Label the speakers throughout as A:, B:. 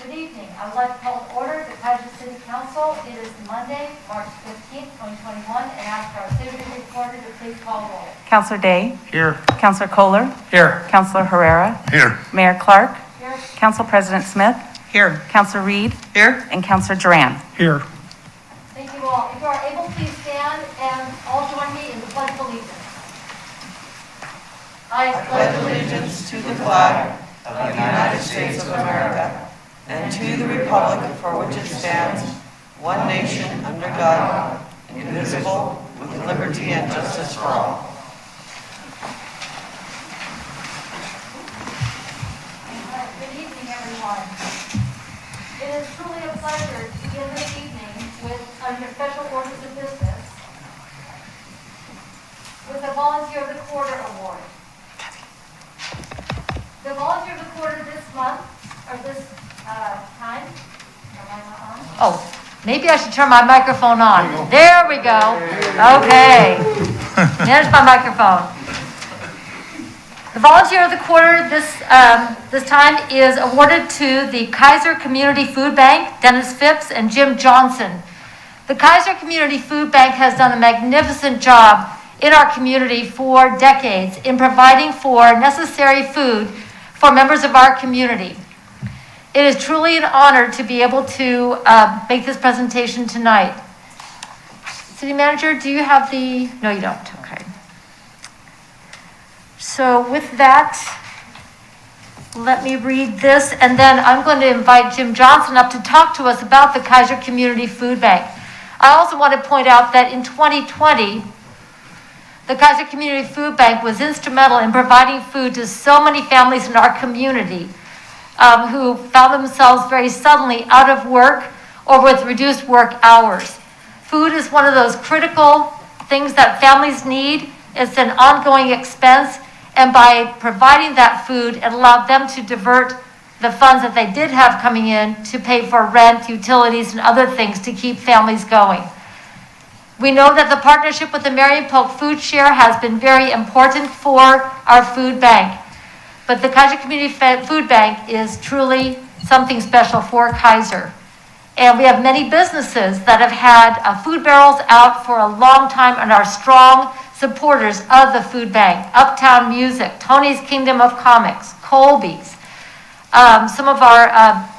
A: Good evening. I would like to call to order the Keizer City Council. It is Monday, March 15th, 2021, and ask our city recorder to please call roll.
B: Councilor Day.
C: Here.
B: Councilor Kohler.
C: Here.
B: Councilor Herrera.
C: Here.
B: Mayor Clark.
A: Here.
B: Council President Smith.
C: Here.
B: Councilor Reed.
C: Here.
B: And Councilor Duran.
C: Here.
A: Thank you all. If you are able, please stand and all join me in the Pledge of Allegiance. I
D: pledge allegiance to the flag of the United States of America and to the republic for which it stands, one nation under God, indivisible, with liberty and justice for all.
A: Good evening, everyone. It is truly a pleasure to begin this evening with under special orders of business with the Volunteer of the Quarter Award. The Volunteer of the Quarter this month, or this time, am I not on? Oh, maybe I should turn my microphone on. There we go. Okay. There's my microphone. The Volunteer of the Quarter this time is awarded to the Keizer Community Food Bank, Dennis Phipps and Jim Johnson. The Keizer Community Food Bank has done a magnificent job in our community for decades in providing for necessary food for members of our community. It is truly an honor to be able to make this presentation tonight. City Manager, do you have the, no you don't, okay. So with that, let me read this, and then I'm going to invite Jim Johnson up to talk to us about the Keizer Community Food Bank. I also want to point out that in 2020, the Keizer Community Food Bank was instrumental in providing food to so many families in our community who found themselves very suddenly out of work or with reduced work hours. Food is one of those critical things that families need. It's an ongoing expense, and by providing that food, it allowed them to divert the funds that they did have coming in to pay for rent, utilities, and other things to keep families going. We know that the partnership with the Marion Polk Food Share has been very important for our food bank. But the Keizer Community Food Bank is truly something special for Keizer. And we have many businesses that have had food barrels out for a long time and are strong supporters of the food bank. Uptown Music, Tony's Kingdom of Comics, Colby's. Some of our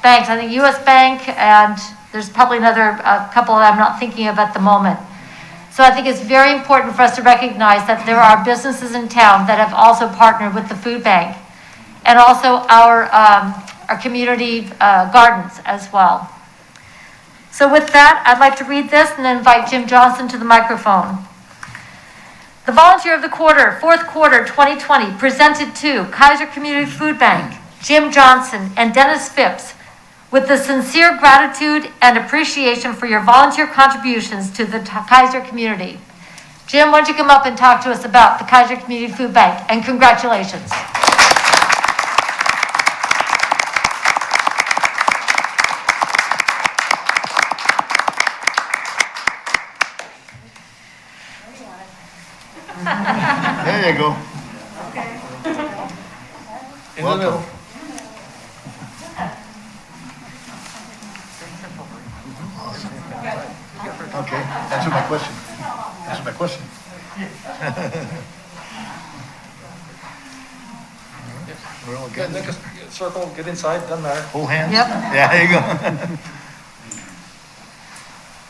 A: banks, I think US Bank, and there's probably another couple that I'm not thinking of at the moment. So I think it's very important for us to recognize that there are businesses in town that have also partnered with the food bank, and also our community gardens as well. So with that, I'd like to read this and then invite Jim Johnson to the microphone. The Volunteer of the Quarter, fourth quarter 2020, presented to Keizer Community Food Bank, Jim Johnson, and Dennis Phipps, with the sincere gratitude and appreciation for your volunteer contributions to the Keizer community. Jim, why don't you come up and talk to us about the Keizer Community Food Bank, and congratulations.
E: There you go.
C: In the middle.
E: Okay, answer my question. Answer my question. We're all
C: Good,
E: good.
C: make a circle, get inside, doesn't matter.
E: Hold hands?
A: Yep.
E: Yeah, there you go.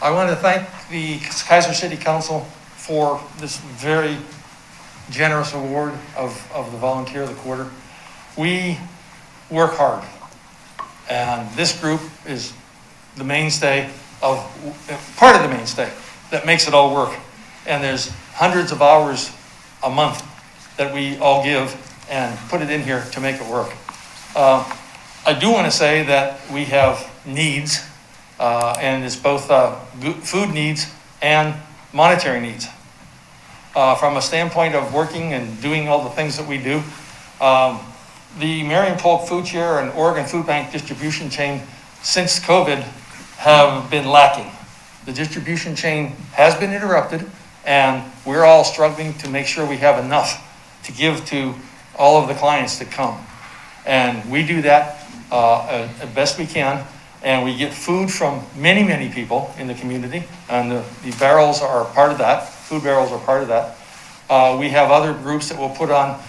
C: I want to thank the Keizer City Council for this very generous award of the Volunteer of the Quarter. We work hard, and this group is the mainstay of, part of the mainstay that makes it all work. And there's hundreds of hours a month that we all give and put it in here to make it work. I do want to say that we have needs, and it's both food needs and monetary needs. From a standpoint of working and doing all the things that we do, the Marion Polk Food Share and Oregon Food Bank distribution chain since COVID have been lacking. The distribution chain has been interrupted, and we're all struggling to make sure we have enough to give to all of the clients that come. And we do that as best we can. And we get food from many, many people in the community. And the barrels are part of that. Food barrels are part of that. We have other groups that will put on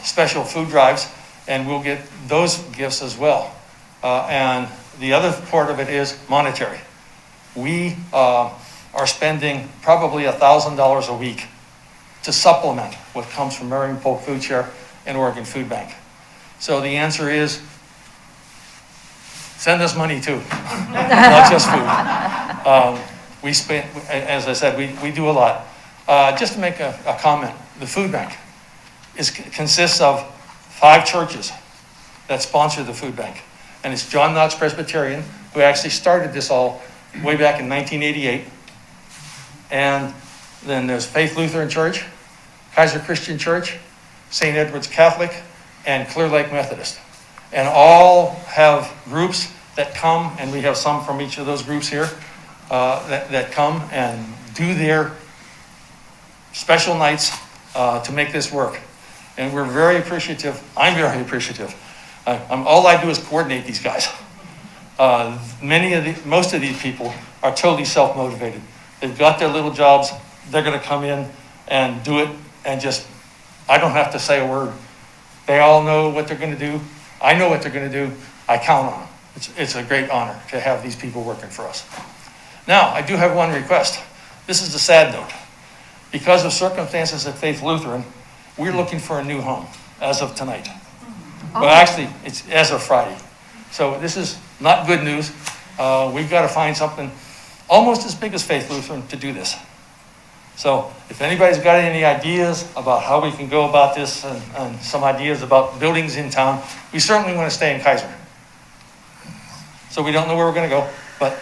C: special food drives, and we'll get those gifts as well. And the other part of it is monetary. We are spending probably $1,000 a week to supplement what comes from Marion Polk Food Share and Oregon Food Bank. So the answer is, send us money too, not just food. We spend, as I said, we do a lot. Just to make a comment, the food bank consists of 5 churches that sponsor the food bank. And it's John Knott's Presbyterian, who actually started this all way back in 1988. And then there's Faith Lutheran Church, Keizer Christian Church, St. Edward's Catholic, and Clear Lake Methodist. And all have groups that come, and we have some from each of those groups here, that come and do their special nights to make this work. And we're very appreciative. I'm very appreciative. All I do is coordinate these guys. Most of these people are totally self-motivated. They've got their little jobs. They're going to come in and do it, and I don't have to say a word. They all know what they're going to do. I know what they're going to do. I count on them. It's a great honor to have these people working for us. Now, I do have one request. This is the sad note. Because of circumstances at Faith Lutheran, we're looking for a new home as of tonight. Well, actually, it's as of Friday. So this is not good news. We've got to find something almost as big as Faith Lutheran to do this. So if anybody's got any ideas about how we can go about this and some ideas about buildings in town, we certainly want to stay in Keizer. So we don't know where we're going to go. But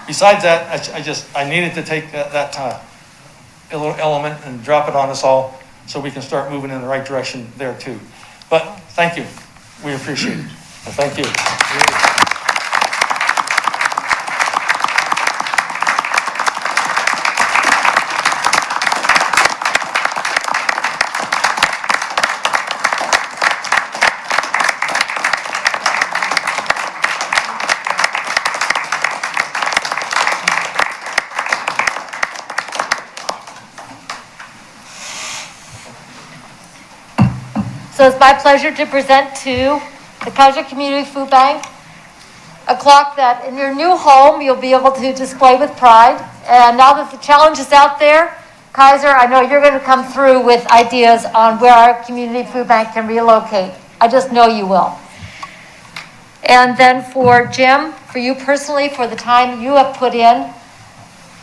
C: besides that, I needed to take that element and drop it on us all so we can start moving in the right direction there too. But thank you. We appreciate it. And thank you.
A: So it's my pleasure to present to the Keizer Community Food Bank a clock that in your new home you'll be able to display with pride. And now that the challenge is out there, Keizer, I know you're going to come through with ideas on where our community food bank can relocate. I just know you will. And then for Jim, for you personally, for the time you have put in,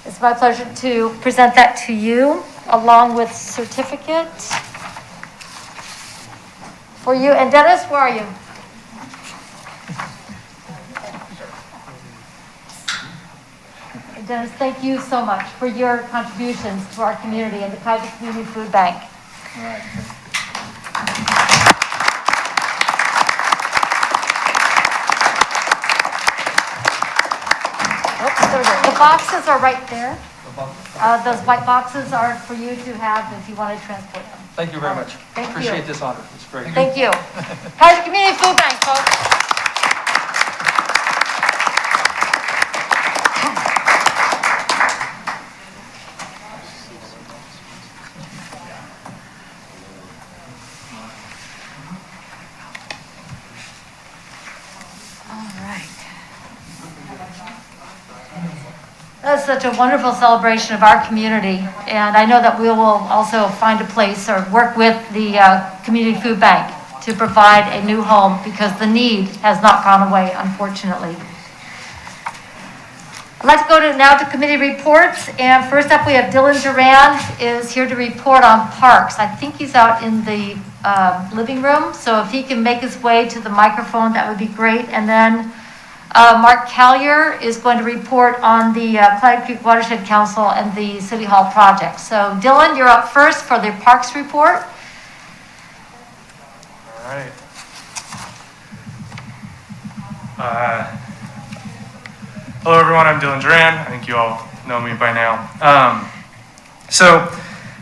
A: it's my pleasure to present that to you along with certificate. For you, and Dennis, where are you? And Dennis, thank you so much for your contributions to our community and the Keizer Community Food Bank.
E: All right.
A: Oops, there we go. The boxes are right there. Those white boxes are for you to have if you want to transport them.
C: Thank you very much.
A: Thank you.
C: Appreciate this honor. It's great.
A: Thank you. Keizer Community Food Bank, folks. That's such a wonderful celebration of our community, and I know that we will also find a place or work with the Community Food Bank to provide a new home because the need has not gone away, unfortunately. I'd like to go now to committee reports, and first up we have Dylan Duran is here to report on parks. I think he's out in the living room, so if he can make his way to the microphone, that would be great. And then Mark Callier is going to report on the Clyde Creek Watershed Council and the City Hall project. So Dylan, you're up first for the Parks report.
F: All right. Hello everyone, I'm Dylan Duran. I think you all know me by now. So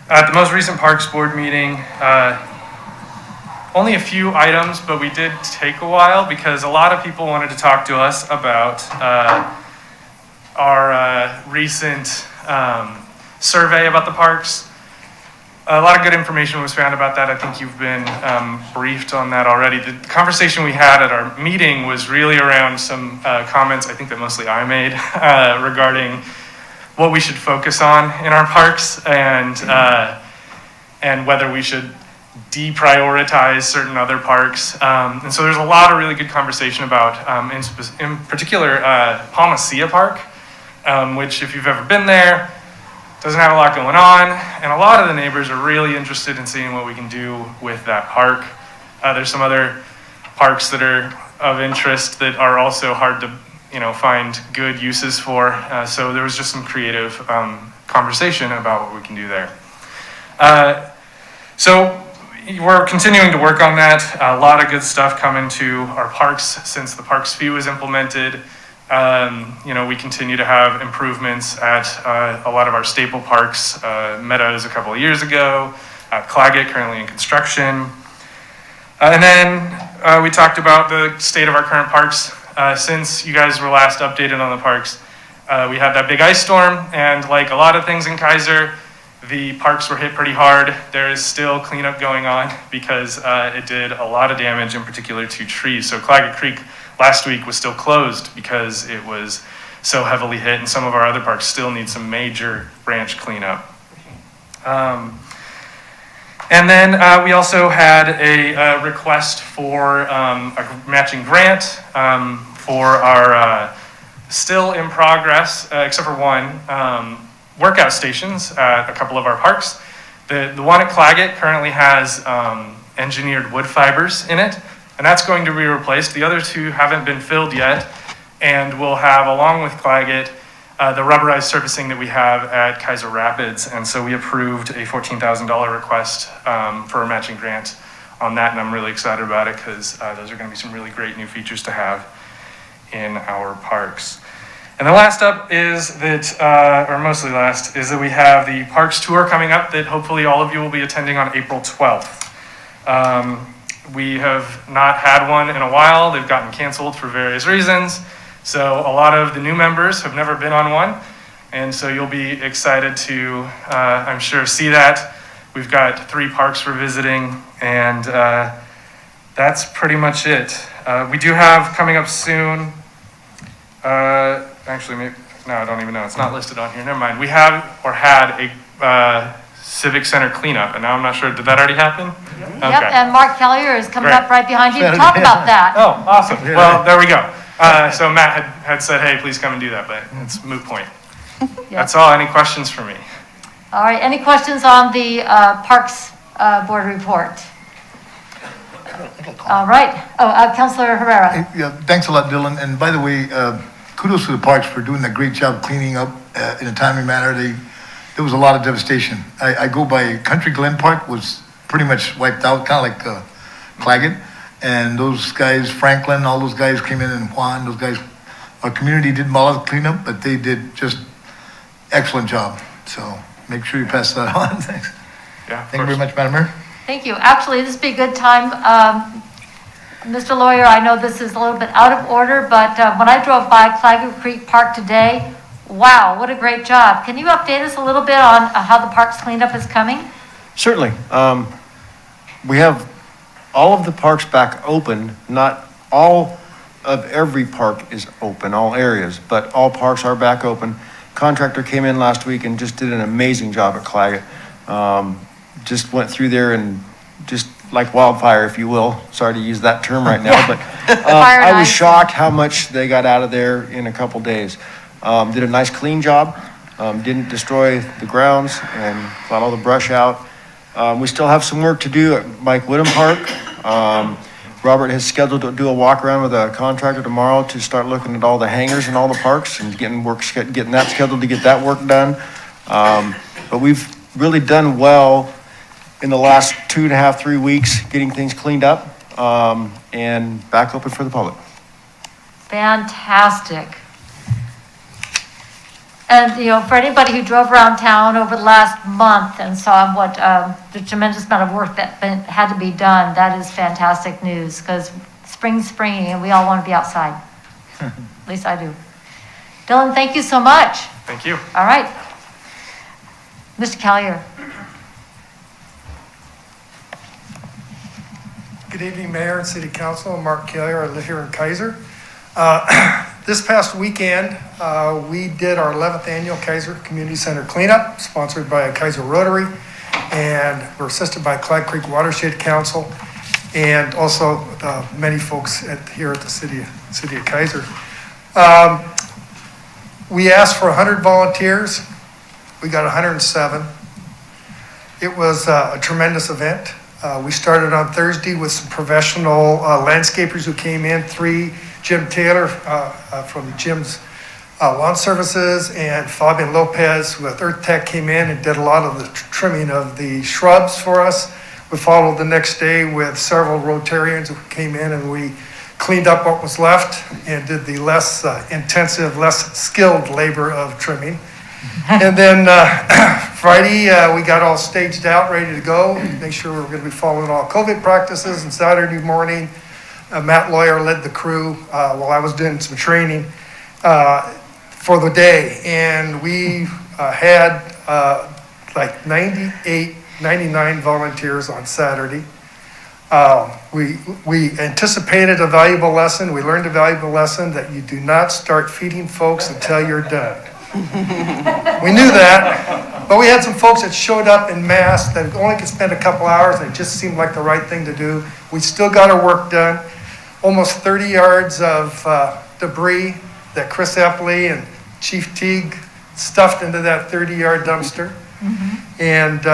F: at the most recent Parks Board meeting, Only a few items, but we did take a while because a lot of people wanted to talk to us about our recent survey about the parks. A lot of good information was found about that. I think you've been briefed on that already. The conversation we had at our meeting was really around some comments, I think that mostly I made, regarding what we should focus on in our parks and whether we should deprioritize certain other parks. And so there's a lot of really good conversation about, in particular, Palmacia Park, which if you've ever been there, doesn't have a lot going on, and a lot of the neighbors are really interested in seeing what we can do with that park. There's some other parks that are of interest that are also hard to, find good uses for. So there was just some creative conversation about what we can do there. So we're continuing to work on that. A lot of good stuff coming to our parks since the parks fee was implemented. We continue to have improvements at a lot of our staple parks, Meadows a couple of years ago, at Claggett, currently in construction. And then we talked about the state of our current parks. Since you guys were last updated on the parks, we had that big ice storm, and like a lot of things in Keizer, the parks were hit pretty hard. There is still cleanup going on because it did a lot of damage, in particular to trees. So Claggett Creek last week was still closed because it was so heavily hit, and some of our other parks still need some major branch cleanup. And then we also had a request for a matching grant for our still in progress, except for one, workout stations at a couple of our parks. The one at Claggett currently has engineered wood fibers in it, and that's going to be replaced. The other two haven't been filled yet, and we'll have, along with Claggett, the rubberized surfacing that we have at Keizer Rapids. And so we approved a $14,000 request for a matching grant on that, and I'm really excited about it because those are going to be some really great new features to have in our parks. And the last up is that, or mostly last, is that we have the Parks Tour coming up that hopefully all of you will be attending on April 12th. We have not had one in a while. They've gotten canceled for various reasons. So a lot of the new members have never been on one. And so you'll be excited to, I'm sure, see that. We've got 3 parks we're visiting, and that's pretty much it. We do have coming up soon, actually, maybe, no, I don't even know. It's not listed on here. Never mind. We have or had a Civic Center cleanup, and now I'm not sure, did that already happen?
A: Yep, and Mark Kellier is coming
F: Great.
A: up right behind you to talk about that.
F: Oh, awesome. Well, there we go. So Matt had said, hey, please come and do that, but it's a moot point. That's all. Any questions for me?
A: All right, any questions on the Parks Board report? All right. Oh, Councilor Herrera.
E: Yeah, thanks a lot, Dylan. And by the way, kudos to the parks for doing a great job cleaning up in a timely manner. There was a lot of devastation. I go by Country Glen Park, was pretty much wiped out, kind of like Claggett. And those guys, Franklin, all those guys came in, and Juan, those guys, our community did a lot of cleanup, but they did just excellent job. So make sure you pass that on. Thanks.
F: Yeah.
E: Thank you very much, Madam Mayor.
A: Thank you. Actually, this would be a good time. Mr. Lawyer, I know this is a little bit out of order, but when I drove by Claggett Creek Park today, wow, what a great job. Can you update us a little bit on how the parks cleanup is coming?
G: Certainly. We have all of the parks back open. Not all of every park is open, all areas, but all parks are back open. Contractor came in last week and just did an amazing job at Claggett. Just went through there and just like wildfire, if you will. Sorry to use that term right now, but I was shocked how much they got out of there in a couple days. Did a nice clean job, didn't destroy the grounds, and got all the brush out. We still have some work to do at Mike Whittam Park. Robert has scheduled to do a walk around with a contractor tomorrow to start looking at all the hangars in all the parks and getting that scheduled to get that work done. But we've really done well in the last 2.5, 3 weeks, getting things cleaned up and back open for the public.
A: Fantastic. And, you know, for anybody who drove around town over the last month and saw what, the tremendous amount of work that had to be done, that is fantastic news, because spring's springing and we all want to be outside. At least I do. Dylan, thank you so much.
F: Thank you.
A: All right. Mr. Keizer.
H: Good evening, Mayor and City Council. I'm Mark Keizer. I live here in Keizer. This past weekend, we did our 11th annual Keizer Community Center cleanup, sponsored by Keizer Rotary, and we're assisted by Clyde Creek Watershed Council, and also many folks here at the city of Keizer. We asked for 100 volunteers. We got 107. It was a tremendous event. We started on Thursday with some professional landscapers who came in, 3 Jim Taylor from Jim's Lawn Services, and Fabian Lopez with Earth Tech came in and did a lot of the trimming of the shrubs for us. We followed the next day with several Rotarians who came in, and we cleaned up what was left and did the less intensive, less skilled labor of trimming. And then Friday, we got all staged out, ready to go, make sure we were going to be following all COVID practices. And Saturday morning, Matt Lawyer led the crew while I was doing some training for the day. And we had like 99 volunteers on Saturday. We anticipated a valuable lesson. We learned a valuable lesson that you do not start feeding folks until you're done. We knew that, but we had some folks that showed up in mass that only could spend a couple hours, and it just seemed like the right thing to do. We still got our work done. Almost 30 yards of debris that Chris Epley and Chief Teague stuffed into that 30-yard dumpster. And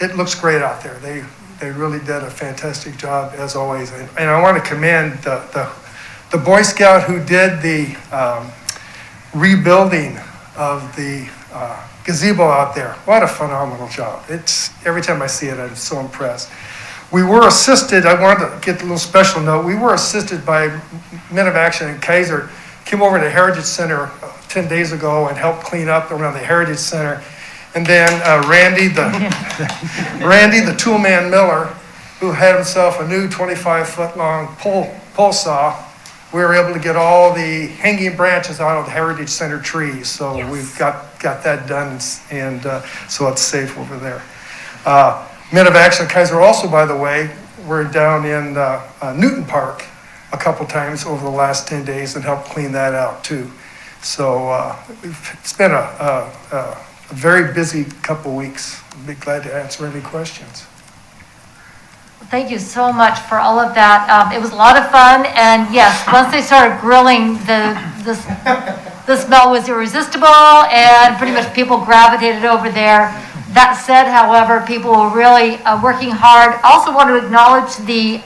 H: it looks great out there. They really did a fantastic job, as always. And I want to commend the Boy Scout who did the rebuilding of the gazebo out there. What a phenomenal job. It's every time I see it, I'm so impressed. We were assisted, I wanted to get a little special note, we were assisted by Men of Action in Keizer, came over to the Heritage Center 10 days ago and helped clean up around the Heritage Center. And then Randy, the toolman Miller, who had himself a new 25-foot long pole saw, we were able to get all the hanging branches out of the Heritage Center trees. So we've got that done, and so it's safe over there. Men of Action Keizer also, by the way, we're down in Newton Park a couple times over the last 10 days and helped clean that out too. So it's been a very busy couple weeks. I'd be glad to answer any questions.
A: Thank you so much for all of that. It was a lot of fun, and yes, once they started grilling, the smell was irresistible, and pretty much people gravitated over there. That said, however, people were really working hard. Also want to acknowledge the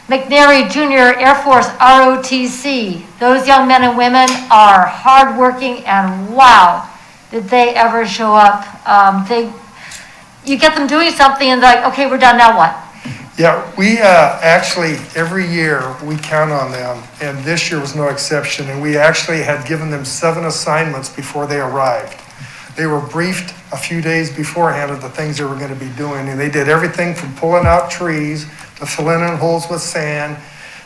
A: McNary Junior Air Force ROTC. Those young men and women are hardworking, and wow, did they ever show up. You get them doing something and like, okay, we're done, now what?
H: Yeah, we actually, every year, we count on them, and this year was no exception, and we actually had given them 7 assignments before they arrived. They were briefed a few days beforehand of the things they were going to be doing, and they did everything from pulling out trees, to filling in holes with sand,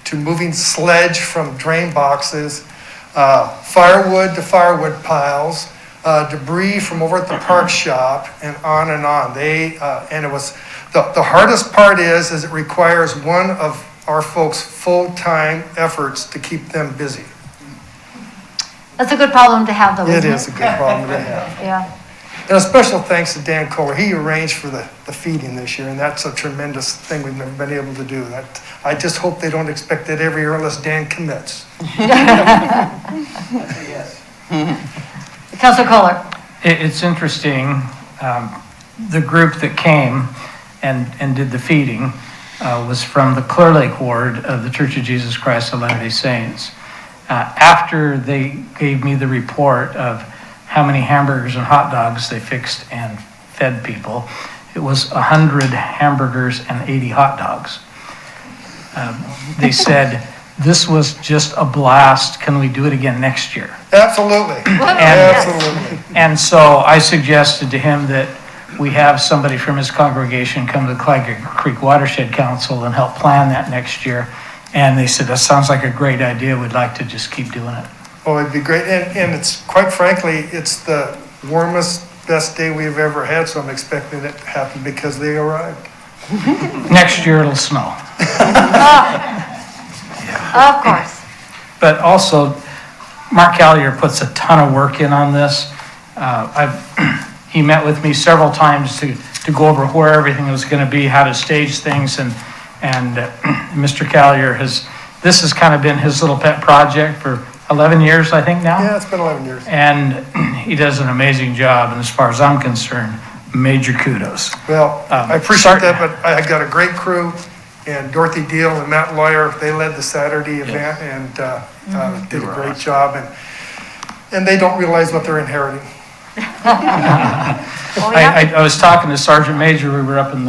H: to moving sledge from drain boxes, firewood to firewood piles, debris from over at the park shop, and on and on. And it was, the hardest part is it requires one of our folks' full-time efforts to keep them busy.
A: That's a good problem to have, though,
H: It
A: isn't it?
H: is a good problem to have.
A: Yeah.
H: And a special thanks to Dan Kohler. He arranged for the feeding this year, and that's a tremendous thing we've never been able to do. I just hope they don't expect that every year unless Dan commits.
A: Councilor Kohler.
I: It's interesting, the group that came and did the feeding was from the Clear Lake Ward of the Church of Jesus Christ of Latter-day Saints. After they gave me the report of how many hamburgers and hot dogs they fixed and fed people, it was 100 hamburgers and 80 hot dogs. They said This was just a blast. Can we do it again next year?
H: Absolutely. Absolutely.
I: And so I suggested to him that we have somebody from his congregation come to the Clyde Creek Watershed Council and help plan that next year. And they said, that sounds like a great idea. We'd like to just keep doing it.
H: Oh, it'd be great. And it's, quite frankly, it's the warmest, best day we've ever had, so I'm expecting it to happen because they arrived.
I: Next year it'll snow.
A: Of course.
I: But also, Mark Callier puts a ton of work in on this. He met with me several times to go over where everything was going to be, how to stage things, and Mr. Callier this has kind of been his little pet project for 11 years, I think now.
H: Yeah, it's been 11 years.
I: And he does an amazing job, and as far as I'm concerned, major kudos.
H: Well, I appreciate that, but I got a great crew, and Dorothy Deal and Matt Lawyer, they led the Saturday event and did a great job, and they don't realize what they're inheriting.
I: I was talking to Sergeant Major, we were up in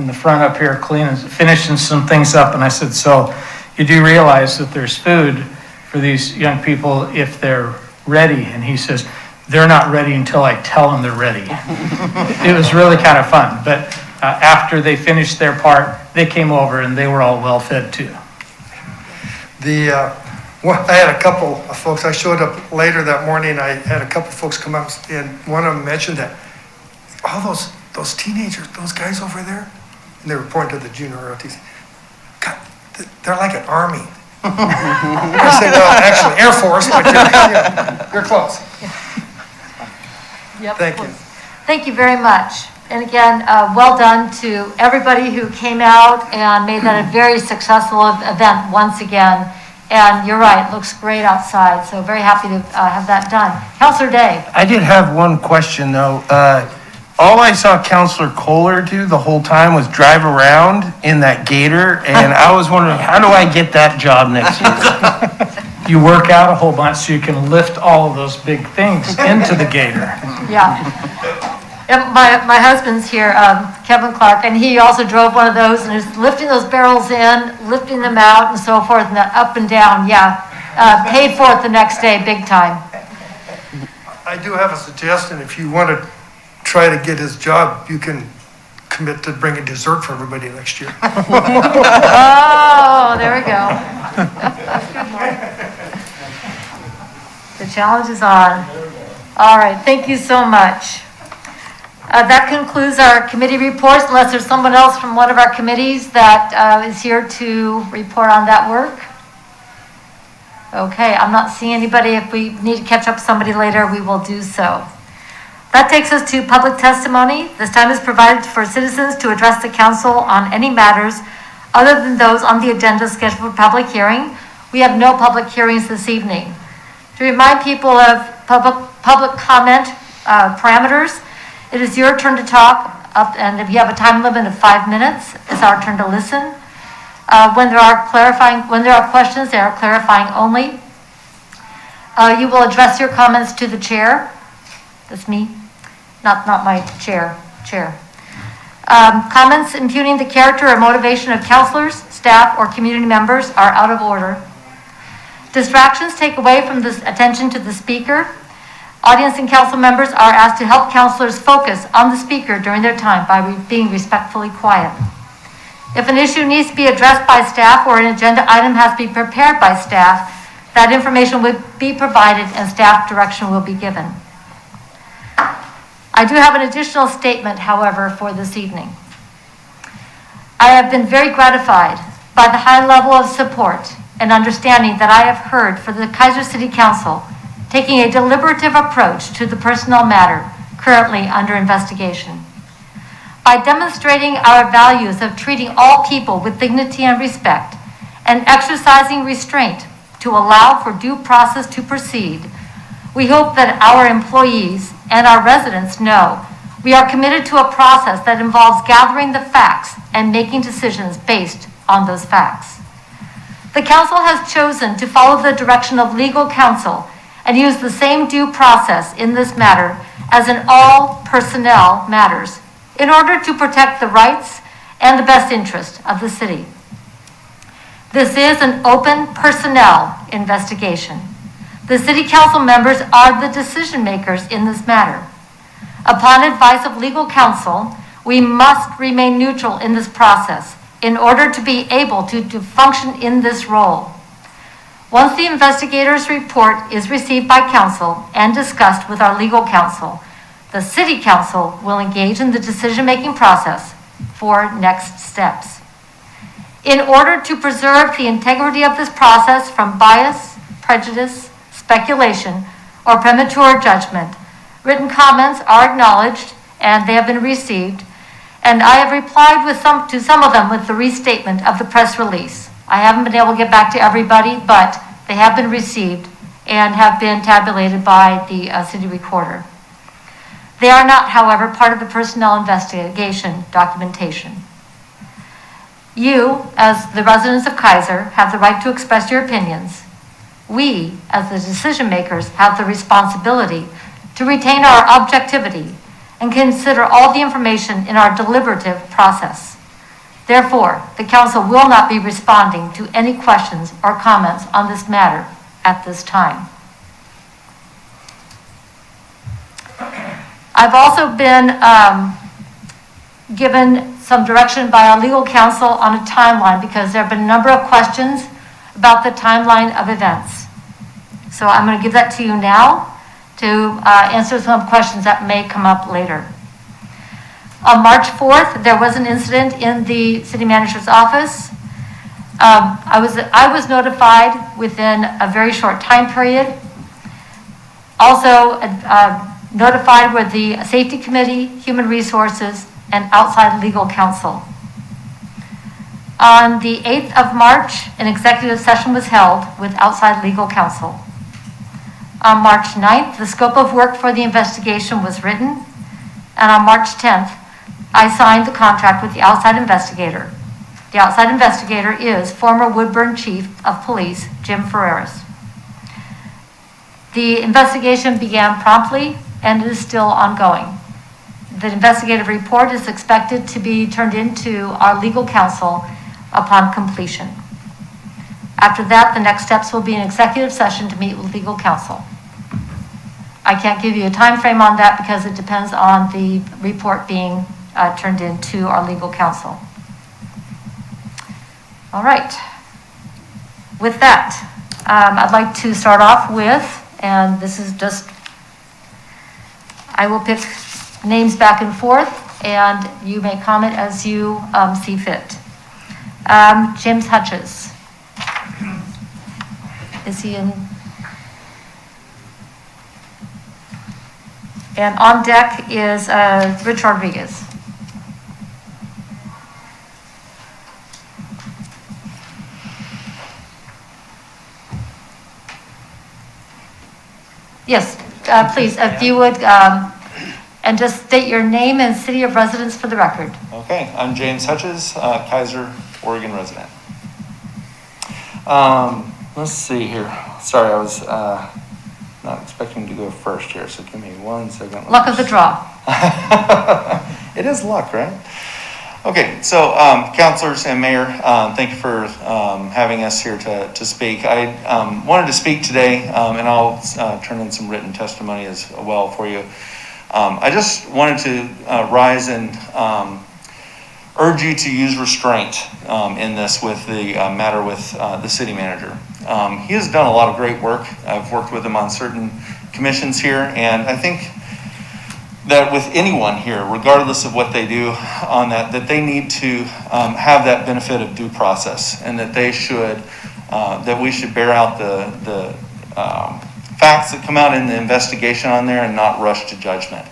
I: the front up here finishing some things up, and I said, so you do realize that there's food for these young people if they're ready? And he says, they're not ready until I tell them they're ready. It was really kind of fun, but after they finished their part, they came over and they were all well fed too.
H: I had a couple of folks, I showed up later that morning, I had a couple of folks come up, and one of them mentioned that, all those teenagers, those guys over there, and they were pointing to the junior ROTC, God, they're like an army. I said, well, actually, Air Force, but you're close.
A: Yep.
H: Thank you.
A: Thank you very much. And again, well done to everybody who came out and made that a very successful event once again. And you're right, it looks great outside, so very happy to have that done. Councilor Day.
J: I did have one question, though. All I saw Councilor Kohler do the whole time was drive around in that Gator, and I was wondering, how do I get that job next year?
I: You work out a whole bunch so you can lift all of those big things into the Gator.
A: Yeah. And my husband's here, Kevin Clark, and he also drove one of those and is lifting those barrels in, lifting them out and so forth, and that up and down, yeah. Paid for it the next day, big time.
H: I do have a suggestion. If you want to try to get his job, you can commit to bringing dessert for everybody next year.
A: Oh, there we go. The challenge is on. All right, thank you so much. That concludes our committee reports, unless there's someone else from one of our committees that is here to report on that work. Okay, I'm not seeing anybody. If we need to catch up with somebody later, we will do so. That takes us to public testimony. This time is provided for citizens to address the council on any matters other than those on the agenda scheduled for public hearing. We have no public hearings this evening. To remind people of public comment parameters, it is your turn to talk, and if you have a time limit of 5 minutes, it's our turn to listen. When there are questions, they are clarifying only. You will address your comments to the chair. That's me, not my chair. Comments impugning the character or motivation of councilors, staff, or community members are out of order. Distractions take away from the attention to the speaker. Audience and council members are asked to help councilors focus on the speaker during their time by being respectfully quiet. If an issue needs to be addressed by staff or an agenda item has to be prepared by staff, that information will be provided and staff direction will be given. I do have an additional statement, however, for this evening. I have been very gratified by the high level of support and understanding that I have heard for the Keizer City Council taking a deliberative approach to the personnel matter currently under investigation. By demonstrating our values of treating all people with dignity and respect and exercising restraint to allow for due process to proceed, we hope that our employees and our residents know we are committed to a process that involves gathering the facts and making decisions based on those facts. The council has chosen to follow the direction of legal counsel and use the same due process in this matter as in all personnel matters in order to protect the rights and the best interest of the city. This is an open personnel investigation. The city council members are the decision makers in this matter. Upon advice of legal counsel, we must remain neutral in this process in order to be able to function in this role. Once the investigator's report is received by council and discussed with our legal counsel, the city council will engage in the decision-making process for next steps. In order to preserve the integrity of this process from bias, prejudice, speculation, or premature judgment, written comments are acknowledged and they have been received, and I have replied to some of them with the restatement of the press release. I haven't been able to get back to everybody, but they have been received and have been tabulated by the city recorder. They are not, however, part of the personnel investigation documentation. You, as the residents of Keizer, have the right to express your opinions. We, as the decision makers, have the responsibility to retain our objectivity and consider all the information in our deliberative process. Therefore, the council will not be responding to any questions or comments on this matter at this time. I've also been given some direction by our legal counsel on a timeline because there have been a number of questions about the timeline of events. So I'm going to give that to you now to answer some questions that may come up later. On March 4th, there was an incident in the city manager's office. I was notified within a very short time period. Also notified were the Safety Committee, Human Resources, and outside legal counsel. On the 8th of March, an executive session was held with outside legal counsel. On March 9th, the scope of work for the investigation was written, and on March 10th, I signed the contract with the outside investigator. The outside investigator is former Woodburn Chief of Police, Jim Ferreras. The investigation began promptly, and it is still ongoing. The investigative report is expected to be turned into our legal counsel upon completion. After that, the next steps will be an executive session to meet with legal counsel. I can't give you a time frame on that because it depends on the report being turned into our legal counsel. All right. With that, I'd like to start off with, and this is just, I will pick names back and forth, and you may comment as you see fit. James Hutchins. Is he in? And on deck is Rich Rodriguez. Yes, please, if you would, and just state your name and city of residence for the record.
K: Okay, I'm James Hutchins, Keizer, Oregon resident. Let's see here. Sorry, I was not expecting to go first here, so give me 1 second.
A: Luck of the draw.
K: It is luck, right? Okay, so councilors and mayor, thank you for having us here to speak. I wanted to speak today, and I'll turn in some written testimony as well for you. I just wanted to rise and urge you to use restraint in this with the matter with the city manager. He has done a lot of great work. I've worked with him on certain commissions here, and I think that with anyone here, regardless of what they do on that they need to have that benefit of due process, and that they should, that we should bear out the facts that come out in the investigation on there and not rush to judgment.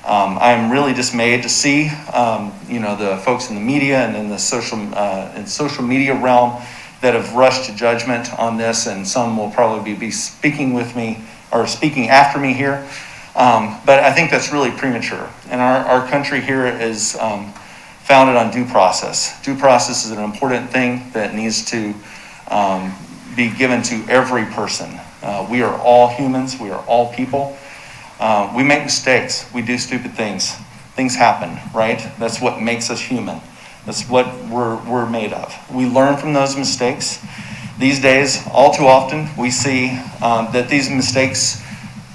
K: I'm really dismayed to see, the folks in the media and in the social media realm that have rushed to judgment on this, and some will probably be speaking with me or speaking after me here. But I think that's really premature. And our country here is founded on due process. Due process is an important thing that needs to be given to every person. We are all humans. We are all people. We make mistakes. We do stupid things. Things happen, right? That's what makes us human. That's what we're made of. We learn from those mistakes. These days, all too often, we see that these mistakes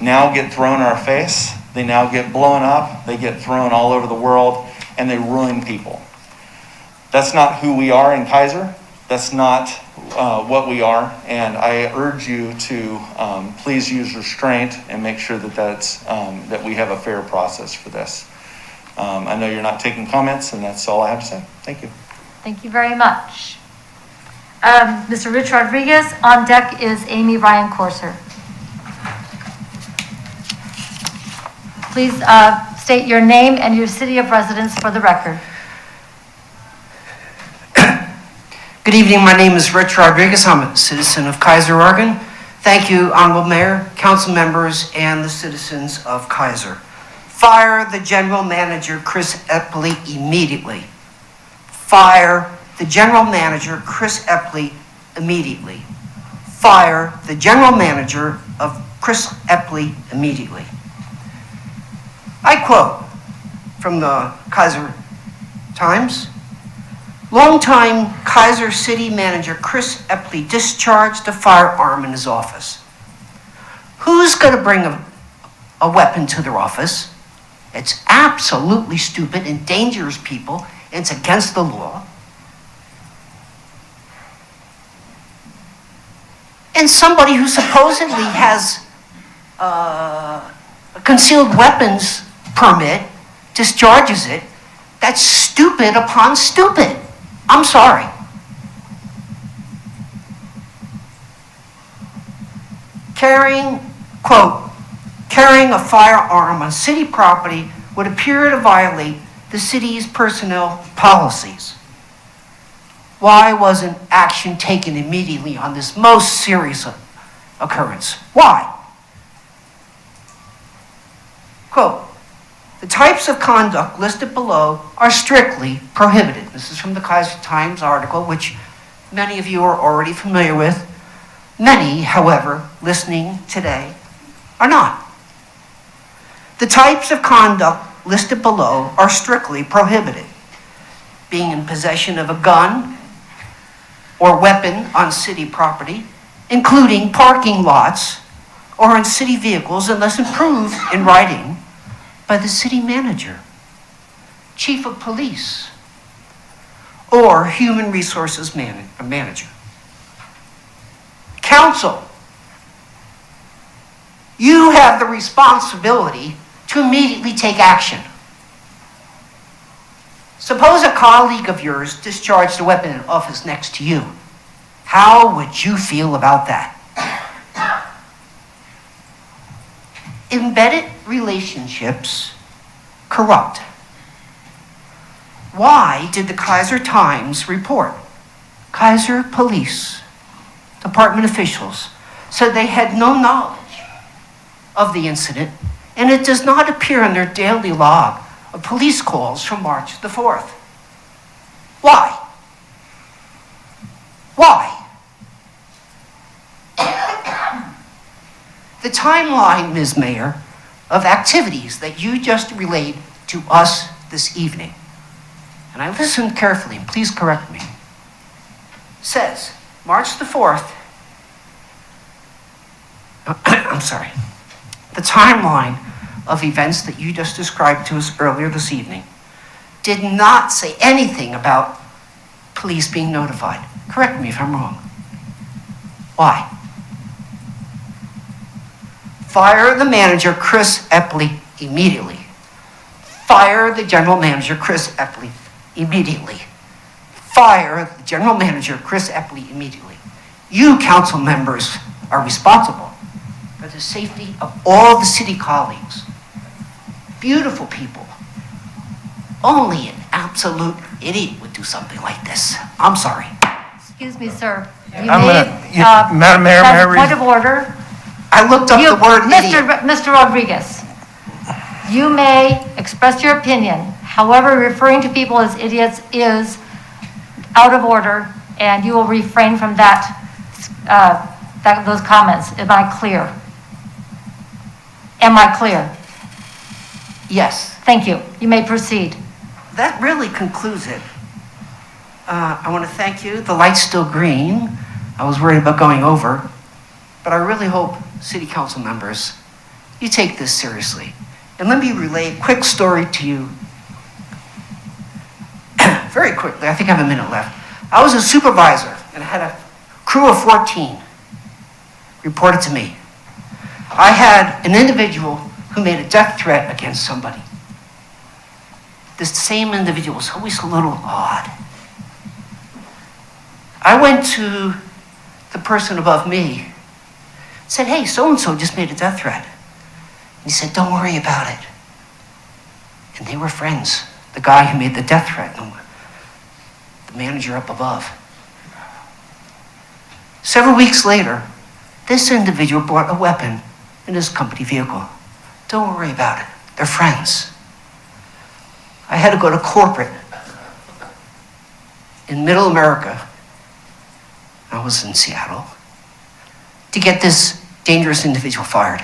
K: now get thrown in our face. They now get blown up. They get thrown all over the world, and they ruin people. That's not who we are in Keizer. That's not what we are. And I urge you to please use restraint and make sure that we have a fair process for this. I know you're not taking comments, and that's all I have to say. Thank you.
A: Thank you very much. Mr. Rich Rodriguez, on deck is Amy Ryan Corser. Please state your name and your city of residence for the record.
L: Good evening, my name is Rich Rodriguez. I'm a citizen of Keizer, Oregon. Thank you, Honorable Mayor, council members, and the citizens of Keizer. Fire the general manager, Chris Epley, immediately. Fire the general manager, Chris Epley, immediately. Fire the general manager of Chris Epley immediately. I quote from the Keizer Times. Longtime Keizer City Manager Chris Epley discharged a firearm in his office. Who's going to bring a weapon to their office? It's absolutely stupid, endangers people, and it's against the law. And somebody who supposedly has a concealed weapons permit discharges it. That's stupid upon stupid. I'm sorry. Quote, carrying a firearm on city property would appear to violate the city's personnel policies. Why wasn't action taken immediately on this most serious occurrence? Why? Quote, the types of conduct listed below are strictly prohibited. This is from the Keizer Times article, which many of you are already familiar with. Many, however, listening today are not. The types of conduct listed below are strictly prohibited. Being in possession of a gun or weapon on city property, including parking lots or in city vehicles, unless approved in writing by the city manager, chief of police, or human resources manager. Council, you have the responsibility to immediately take action. Suppose a colleague of yours discharged a weapon in office next to you. How would you feel about that? Embedded relationships corrupt. Why did the Keizer Times report? Keizer Police Department officials said they had no knowledge of the incident, and it does not appear in their daily log of police calls from March the 4th. Why? Why? The timeline, Ms. Mayor, of activities that you just relayed to us this evening, and I listened carefully, and please correct me, says March the 4th, I'm sorry, the timeline of events that you just described to us earlier this evening did not say anything about police being notified. Correct me if I'm wrong. Why? Fire the manager, Chris Epley, immediately. Fire the general manager, Chris Epley, immediately. Fire the general manager, Chris Epley, immediately. You council members are responsible for the safety of all the city colleagues. Beautiful people. Only an absolute idiot would do something like this. I'm sorry.
A: Excuse me, sir.
J: Madam Mayor, may I read?
A: Point of order.
L: I looked up the word idiot.
A: Mr. Rodriguez, you may express your opinion. However, referring to people as idiots is out of order, and you will refrain from those comments. Am I clear? Am I clear?
L: Yes.
A: Thank you. You may proceed.
L: That really concludes it. I want to thank you. The light's still green. I was worried about going over, but I really hope city council members, you take this seriously. And let me relay a quick story to you. Very quickly, I think I have a minute left. I was a supervisor and had a crew of 14 reported to me. I had an individual who made a death threat against somebody. This same individual was always a little odd. I went to the person above me, said, hey, so-and-so just made a death threat. And he said, don't worry about it. And they were friends. The guy who made the death threat, and the manager up above. Several weeks later, this individual brought a weapon in his company vehicle. Don't worry about it. They're friends. I had to go to corporate in Middle America. I was in Seattle to get this dangerous individual fired.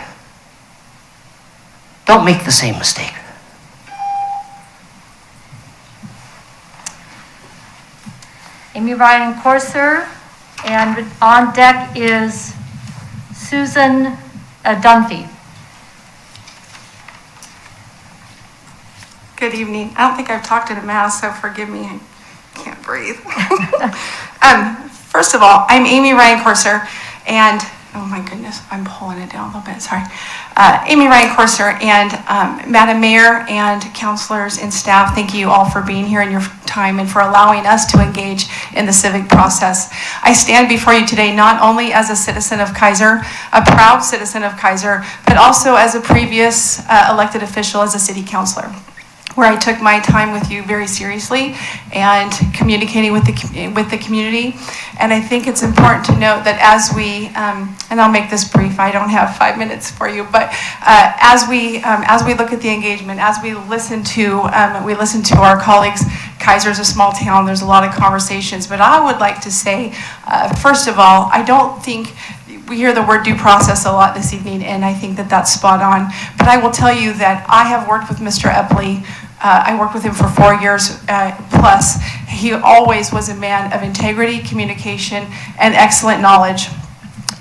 L: Don't make the same mistake.
A: Amy Ryan Corser, and on deck is Susan Dunphy.
M: Good evening. I don't think I've talked in a mass, so forgive me, I can't breathe. First of all, I'm Amy Ryan Corser, and oh my goodness, I'm pulling it down a little bit, sorry. Amy Ryan Corser, and Madam Mayor and councilors and staff, thank you all for being here and your time and for allowing us to engage in the civic process. I stand before you today not only as a citizen of Keizer, a proud citizen of Keizer, but also as a previous elected official as a city councilor, where I took my time with you very seriously and communicating with the community. And I think it's important to note that as we, and I'll make this brief, I don't have 5 minutes for you, but as we look at the engagement, as we listen to our colleagues, Keizer's a small town, there's a lot of conversations, but I would like to say, first of all, I don't think, we hear the word due process a lot this evening, and I think that that's spot on. But I will tell you that I have worked with Mr. Epley. I worked with him for 4 years plus. He always was a man of integrity, communication, and excellent knowledge.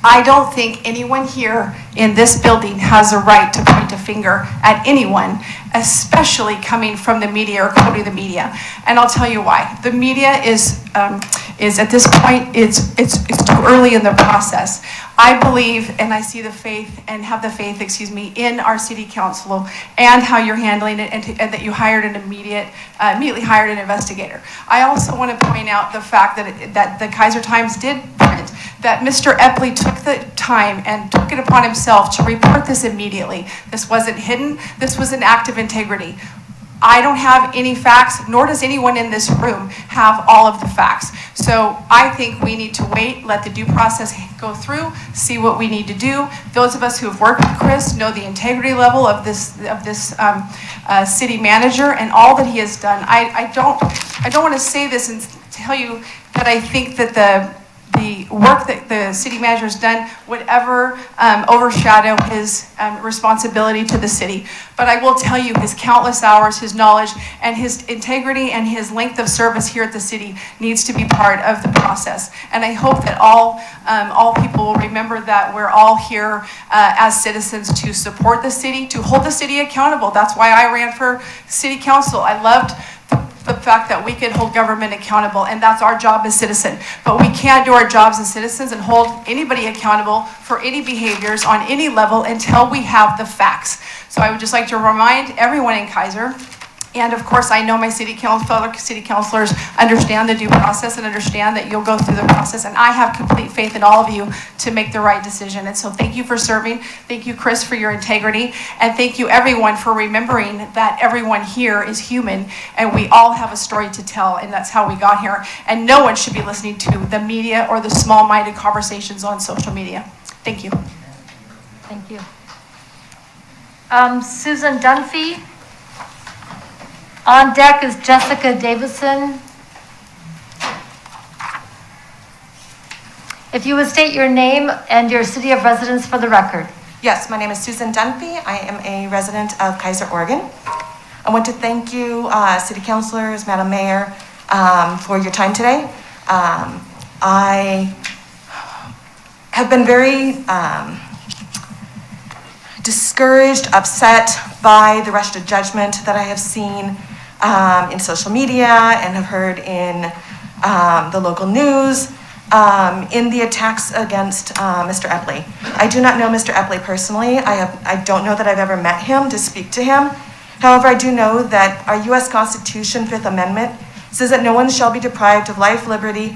M: I don't think anyone here in this building has a right to point a finger at anyone, especially coming from the media or quoting the media. And I'll tell you why. The media is at this point, it's too early in the process. I believe and I see the faith and have the faith, in our city council and how you're handling it, and that you hired an immediately hired an investigator. I also want to point out the fact that the Keizer Times did print that Mr. Epley took the time and took it upon himself to report this immediately. This wasn't hidden. This was an act of integrity. I don't have any facts, nor does anyone in this room have all of the facts. So I think we need to wait, let the due process go through, see what we need to do. Those of us who have worked with Chris know the integrity level of this city manager and all that he has done. I don't want to say this and tell you that I think that the work that the city manager has done would ever overshadow his responsibility to the city. But I will tell you his countless hours, his knowledge, and his integrity and his length of service here at the city needs to be part of the process. And I hope that all people will remember that we're all here as citizens to support the city, to hold the city accountable. That's why I ran for city council. I loved the fact that we can hold government accountable, and that's our job as citizens. But we can't do our jobs as citizens and hold anybody accountable for any behaviors on any level until we have the facts. So I would just like to remind everyone in Keizer, and of course I know my fellow city councilors understand the due process and understand that you'll go through the process, and I have complete faith in all of you to make the right decision. And so thank you for serving. Thank you, Chris, for your integrity, and thank you everyone for remembering that everyone here is human and we all have a story to tell, and that's how we got here. And no one should be listening to the media or the small-minded conversations on social media. Thank you.
A: Thank you. Susan Dunphy. On deck is Jessica Davison. If you would state your name and your city of residence for the record.
N: Yes, my name is Susan Dunphy. I am a resident of Keizer, Oregon. I want to thank you, city councilors, Madam Mayor, for your time today. I have been very discouraged, upset by the rush to judgment that I have seen in social media and have heard in the local news, in the attacks against Mr. Epley. I do not know Mr. Epley personally. I don't know that I've ever met him to speak to him. However, I do know that our U.S. Constitution, Fifth Amendment, says that no one shall be deprived of life, liberty,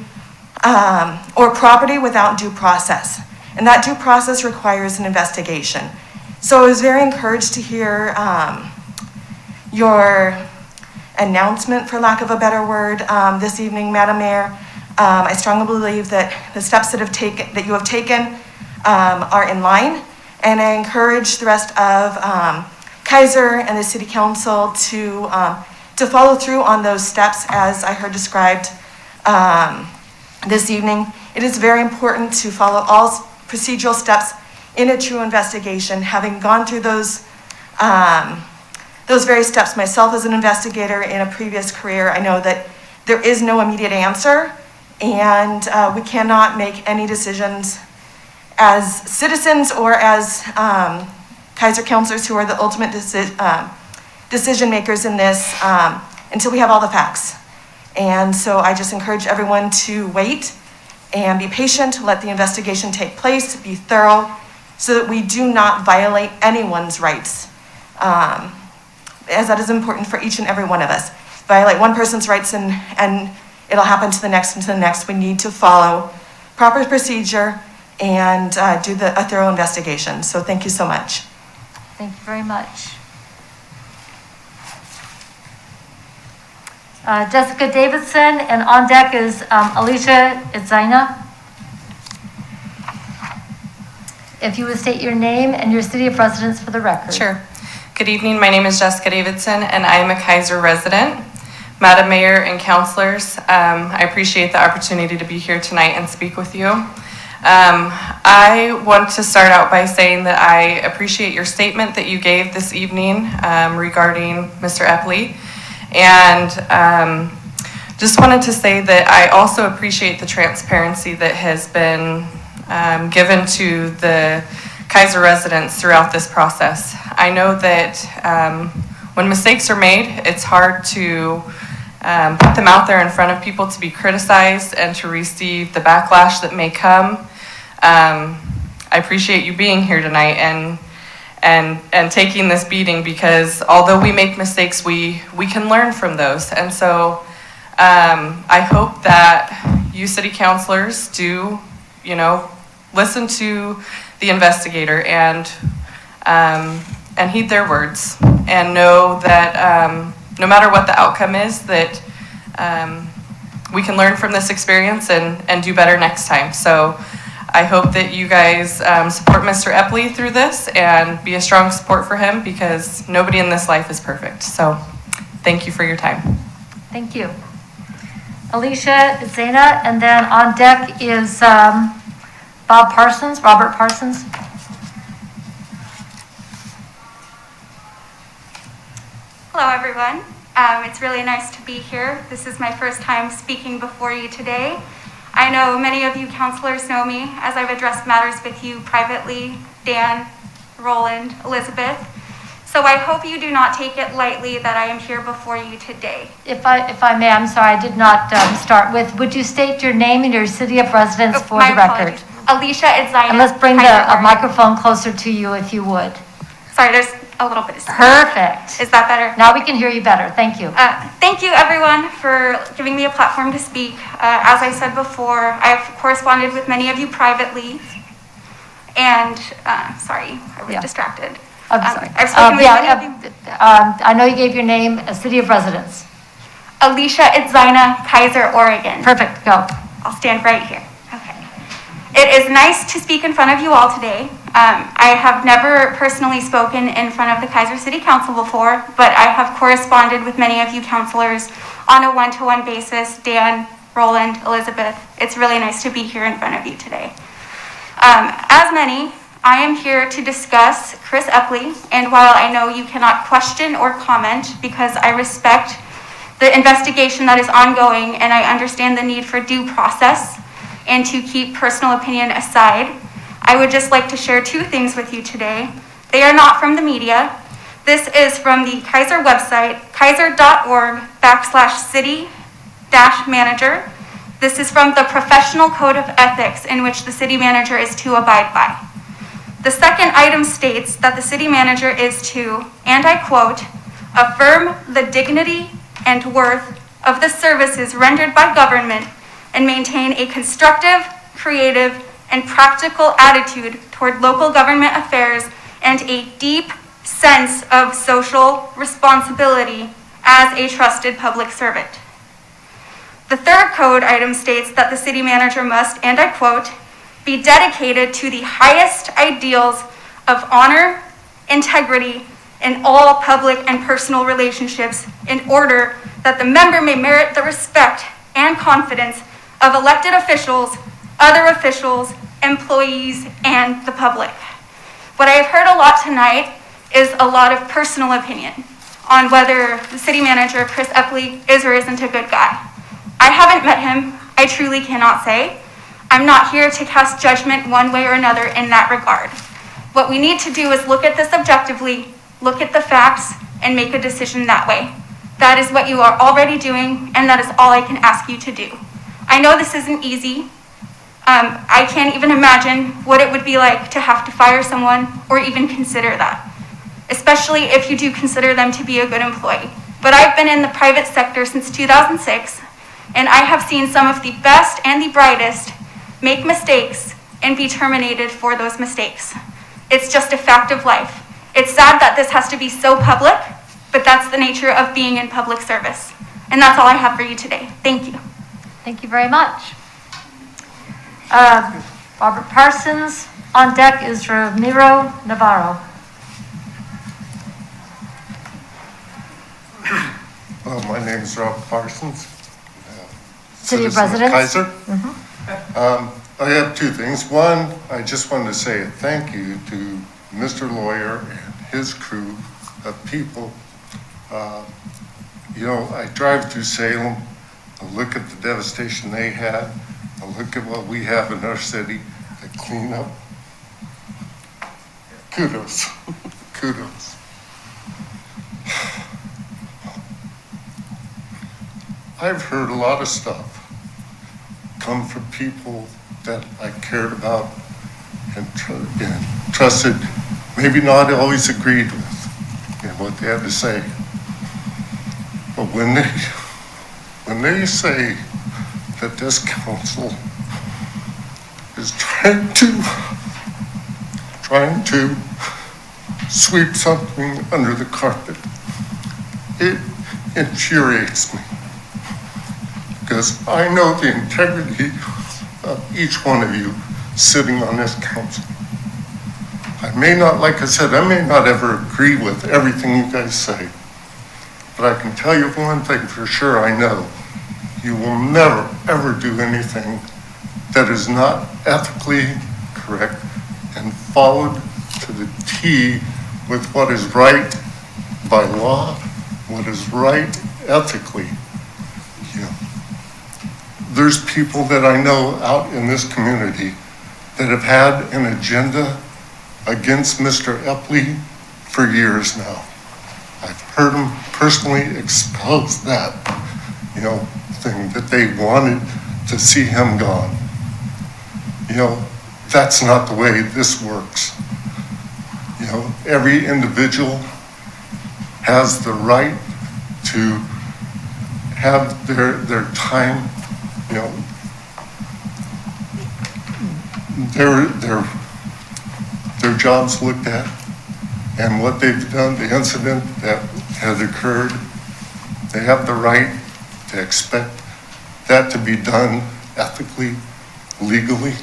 N: or property without due process. And that due process requires an investigation. So I was very encouraged to hear your announcement, for lack of a better word, this evening, Madam Mayor. I strongly believe that the steps that you have taken are in line, and I encourage the rest of Keizer and the City Council to follow through on those steps as I heard described this evening. It is very important to follow all procedural steps in a true investigation. Having gone through those very steps myself as an investigator in a previous career, I know that there is no immediate answer, and we cannot make any decisions as citizens or as Keizer councilors who are the ultimate decision makers in this until we have all the facts. And so I just encourage everyone to wait and be patient, let the investigation take place, be thorough, so that we do not violate anyone's rights, as that is important for each and every one of us. Violate one person's rights and it'll happen to the next and to the next. We need to follow proper procedure and do a thorough investigation. So thank you so much.
A: Thank you very much. Jessica Davidson, and on deck is Alicia Itzina. If you would state your name and your city of residence for the record.
O: Sure. Good evening. My name is Jessica Davidson, and I am a Keizer resident. Madam Mayor and councilors, I appreciate the opportunity to be here tonight and speak with you. I want to start out by saying that I appreciate your statement that you gave this evening regarding Mr. Epley. And just wanted to say that I also appreciate the transparency that has been given to the Keizer residents throughout this process. I know that when mistakes are made, it's hard to put them out there in front of people to be criticized and to receive the backlash that may come. I appreciate you being here tonight and taking this beating, because although we make mistakes, we can learn from those. And so I hope that you city councilors do, listen to the investigator and heed their words, and know that no matter what the outcome is, that we can learn from this experience and do better next time. So I hope that you guys support Mr. Epley through this and be a strong support for him, because nobody in this life is perfect. So thank you for your time.
A: Thank you. Alicia Zena, and then on deck is Robert Parsons.
P: Hello, everyone. It's really nice to be here. This is my first time speaking before you today. I know many of you counselors know me, as I've addressed matters with you privately, Dan, Roland, Elizabeth. So I hope you do not take it lightly that I am here before you today.
A: If I may, I'm sorry, I did not start with, would you state your name and your city of residence for the record?
P: Apologies. Alicia Itzina.
A: And let's bring the microphone closer to you if you would.
P: Sorry, there's a little bit of space.
A: Perfect.
P: Is that better?
A: Now we can hear you better. Thank you.
P: Thank you, everyone, for giving me a platform to speak. As I said before, I've corresponded with many of you privately. And, sorry, I was distracted.
A: I'm sorry.
P: I've spoken with many of you.
A: I know you gave your name, a city of residence.
P: Alicia Itzina, Keizer, Oregon.
A: Perfect. Go.
P: I'll stand right here. Okay. It is nice to speak in front of you all today. I have never personally spoken in front of the Keizer City Council before, but I have corresponded with many of you counselors on a one-to-one basis. Dan, Roland, Elizabeth. It's really nice to be here in front of you today. As many, I am here to discuss Chris Epley, and while I know you cannot question or comment because I respect the investigation that is ongoing, and I understand the need for due process and to keep personal opinion aside, I would just like to share two things with you today. They are not from the media. This is from the Keizer website, keizer.org/city-manager. This is from the professional code of ethics in which the city manager is to abide by. The second item states that the city manager is to, and I quote, affirm the dignity and worth of the services rendered by government and maintain a constructive, creative, and practical attitude toward local government affairs and a deep sense of social responsibility as a trusted public servant. The third code item states that the city manager must, and I quote, be dedicated to the highest ideals of honor, integrity, in all public and personal relationships in order that the member may merit the respect and confidence of elected officials, other officials, employees, and the public. What I have heard a lot tonight is a lot of personal opinion on whether the city manager, Chris Epley, is or isn't a good guy. I haven't met him. I truly cannot say. I'm not here to cast judgment one way or another in that regard. What we need to do is look at this objectively, look at the facts, and make a decision that way. That is what you are already doing, and that is all I can ask you to do. I know this isn't easy. I can't even imagine what it would be like to have to fire someone or even consider that, especially if you do consider them to be a good employee. But I've been in the private sector since 2006, and I have seen some of the best and the brightest make mistakes and be terminated for those mistakes. It's just a fact of life. It's sad that this has to be so public, but that's the nature of being in public service. And that's all I have for you today. Thank you.
A: Thank you very much. Robert Parsons. On deck is Ramiro Navarro.
Q: My name is Robert Parsons.
A: City
Q: citizen of
A: resident.
Q: Keizer. I have two things. One, I just wanted to say a thank you to Mr. Lawyer and his crew of people. I drive through Salem, I look at the devastation they had, I look at what we have in our city, the cleanup. Kudos, kudos. I've heard a lot of stuff come from people that I cared about and trusted, maybe not always agreed with in what they had to say. But when they say that this council is trying to sweep something under the carpet, it infuriates me. Because I know the integrity of each one of you sitting on this council. I may not, like I said, I may not ever agree with everything you guys say, but I can tell you one thing for sure I know. You will never, ever do anything that is not ethically correct and followed to the T with what is right by law, what is right ethically. There's people that I know out in this community that have had an agenda against Mr. Epley for years now. I've heard them personally expose that, thing that they wanted to see him gone. That's not the way this works. Every individual has the right to have their time, their jobs looked at, and what they've done, the incident that has occurred, they have the right to expect that to be done ethically, legally,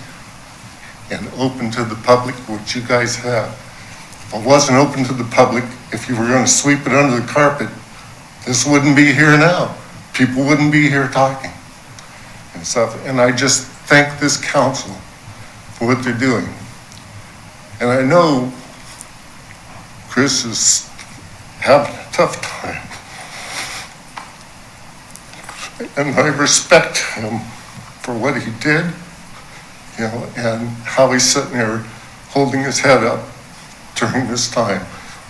Q: and open to the public, which you guys have. If it wasn't open to the public, if you were going to sweep it under the carpet, this wouldn't be here now. People wouldn't be here talking and stuff. And I just thank this council for what they're doing. And I know Chris is having a tough time. And I respect him for what he did, you know, and how he's sitting there holding his head up during this time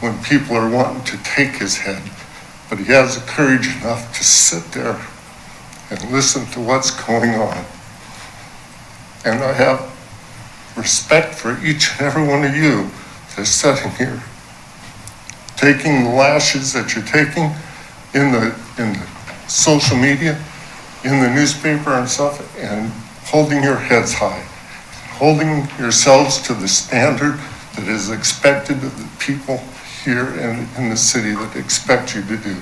Q: when people are wanting to take his head. But he has the courage enough to sit there and listen to what's going on. And I have respect for each and every one of you that's sitting here, taking the lashes that you're taking in the social media, in the newspaper and stuff, and holding your heads high, holding yourselves to the standard that is expected of the people here in the city that expect you to do.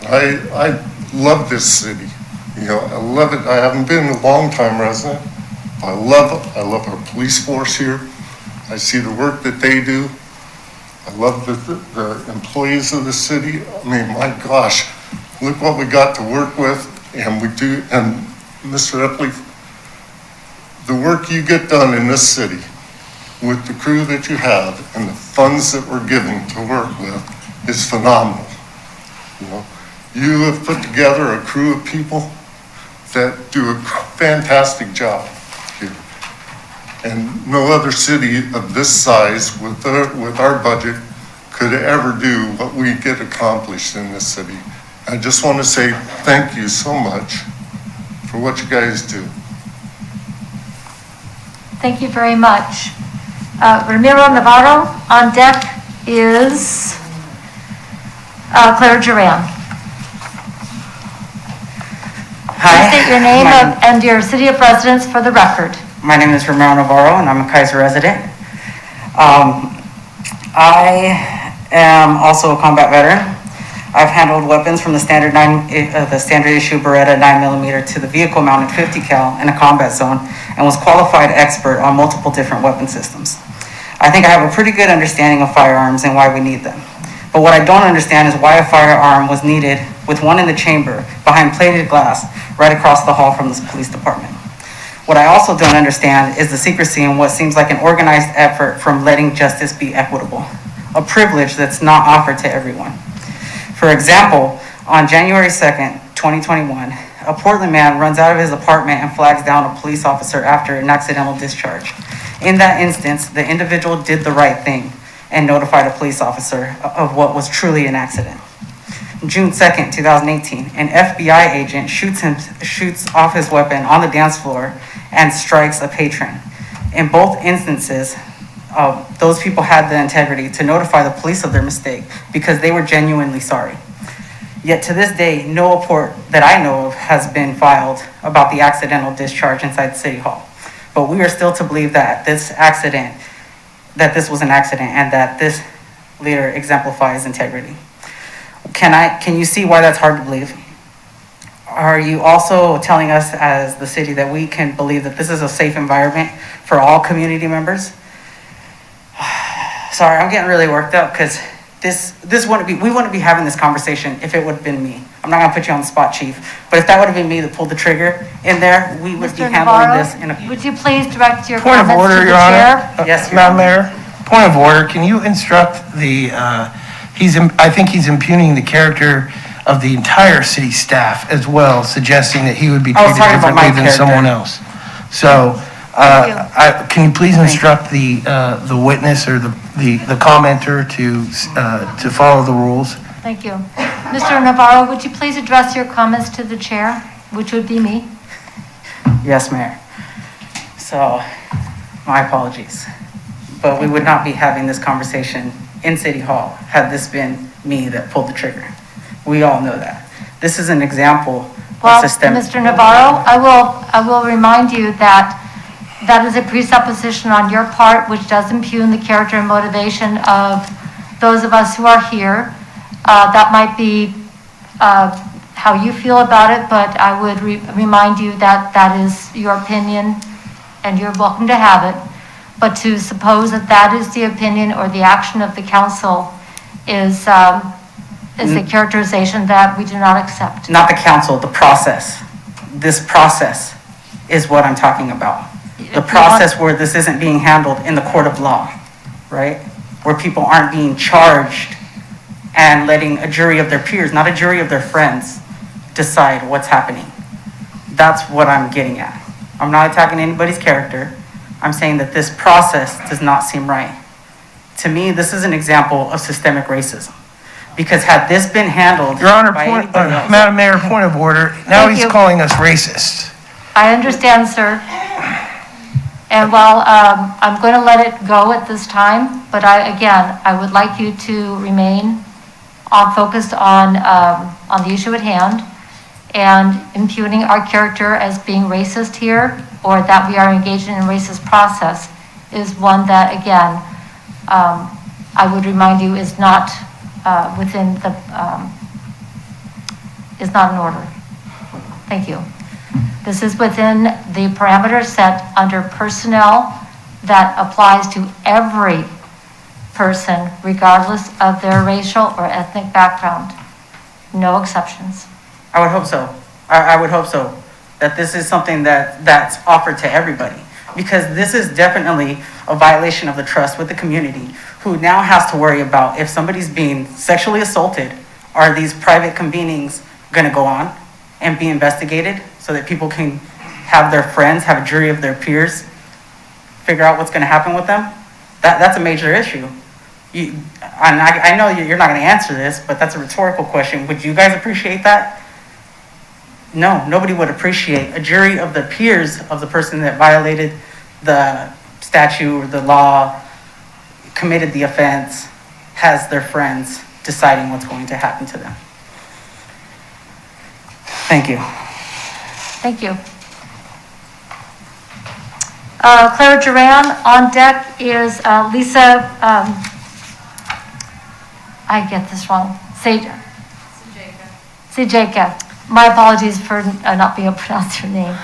Q: I love this city. You know, I love it. I haven't been a long-time resident. I love it. I love our police force here. I see the work that they do. I love the employees of the city. I mean, my gosh, look what we got to work with, and we do. And Mr. Epley, the work you get done in this city with the crew that you have and the funds that we're giving to work with is phenomenal. You know, you have put together a crew of people that do a fantastic job here. And no other city of this size with our budget could ever do what we get accomplished in this city. I just want to say thank you so much for what you guys do.
A: Thank you very much. Ramiro Navarro. On deck is Claire Duran.
R: Hi.
A: Please state your name and your city of residence for the record.
R: My name is Ramiro Navarro, and I'm a Keizer resident. I am also a combat veteran. I've handled weapons from the standard issue Beretta 9mm to the vehicle-mounted 50 cal in a combat zone, and was qualified expert on multiple different weapon systems. I think I have a pretty good understanding of firearms and why we need them. But what I don't understand is why a firearm was needed with one in the chamber behind plated glass right across the hall from the police department. What I also don't understand is the secrecy in what seems like an organized effort from letting justice be equitable, a privilege that's not offered to everyone. For example, on January 2nd, 2021, a Portland man runs out of his apartment and flags down a police officer after an accidental discharge. In that instance, the individual did the right thing and notified a police officer of what was truly an accident. June 2nd, 2018, an FBI agent shoots off his weapon on the dance floor and strikes a patron. In both instances, those people had the integrity to notify the police of their mistake because they were genuinely sorry. Yet to this day, no report that I know of has been filed about the accidental discharge inside City Hall. But we are still to believe that this was an accident and that this leader exemplifies integrity. Can you see why that's hard to believe? Are you also telling us as the city that we can believe that this is a safe environment for all community members? Sorry, I'm getting really worked up because we wouldn't be having this conversation if it would have been me. I'm not gonna put you on the spot, Chief, but if that would have been me that pulled the trigger in there, we would be handling this in a...
A: Would you please direct your
J: Point of
A: comments
J: order,
A: to the
J: Your
A: chair?
J: Honor.
R: Yes, Your
J: Madam Mayor, point of order, can you instruct I think he's impugning the character of the entire city staff as well, suggesting that he would be
R: I was
J: treated
R: talking about my
J: differently than someone else. So, can you please instruct the witness or the commenter to follow the rules?
A: Thank you. Mr. Navarro, would you please address your comments to the chair, which would be me?
R: Yes, Mayor. So, my apologies. But we would not be having this conversation in City Hall had this been me that pulled the trigger. We all know that. This is an example
A: Well,
R: of systemic...
A: Mr. Navarro, I will remind you that that is a presupposition on your part, which does impugn the character and motivation of those of us who are here. That might be how you feel about it, but I would remind you that that is your opinion and you're welcome to have it. But to suppose that that is the opinion or the action of the council is a characterization that we do not accept.
R: Not the council, the process. This process is what I'm talking about. The process where this isn't being handled in the court of law, right? Where people aren't being charged and letting a jury of their peers, not a jury of their friends, decide what's happening. That's what I'm getting at. I'm not attacking anybody's character. I'm saying that this process does not seem right. To me, this is an example of systemic racism. Because had this been handled
J: Your Honor,
R: by
J: point,
R: anybody else.
J: Madam Mayor, point of order. Now
A: Thank
J: he's
A: you.
J: calling us racist.
A: I understand, sir. And while I'm going to let it go at this time, but I would like you to remain focused on the issue at hand, and impugning our character as being racist here, or that we are engaged in a racist process, is one that, again, I would remind you is not within the, is not in order. Thank you. This is within the parameters set under personnel that applies to every person, regardless of their racial or ethnic background. No exceptions.
R: I would hope so. I would hope so. That this is something that's offered to everybody. Because this is definitely a violation of the trust with the community, who now has to worry about if somebody's being sexually assaulted, are these private convenings going to go on and be investigated so that people can have their friends, have a jury of their peers, figure out what's going to happen with them? That's a major issue. I know you're not going to answer this, but that's a rhetorical question. Would you guys appreciate that? No, nobody would appreciate a jury of the peers of the person that violated the statute or the law, committed the offense, has their friends deciding what's going to happen to them. Thank you.
A: Thank you. Clara Duran. On deck is Lisa, I get this wrong, Sejeka. My apologies for not being able to pronounce your name.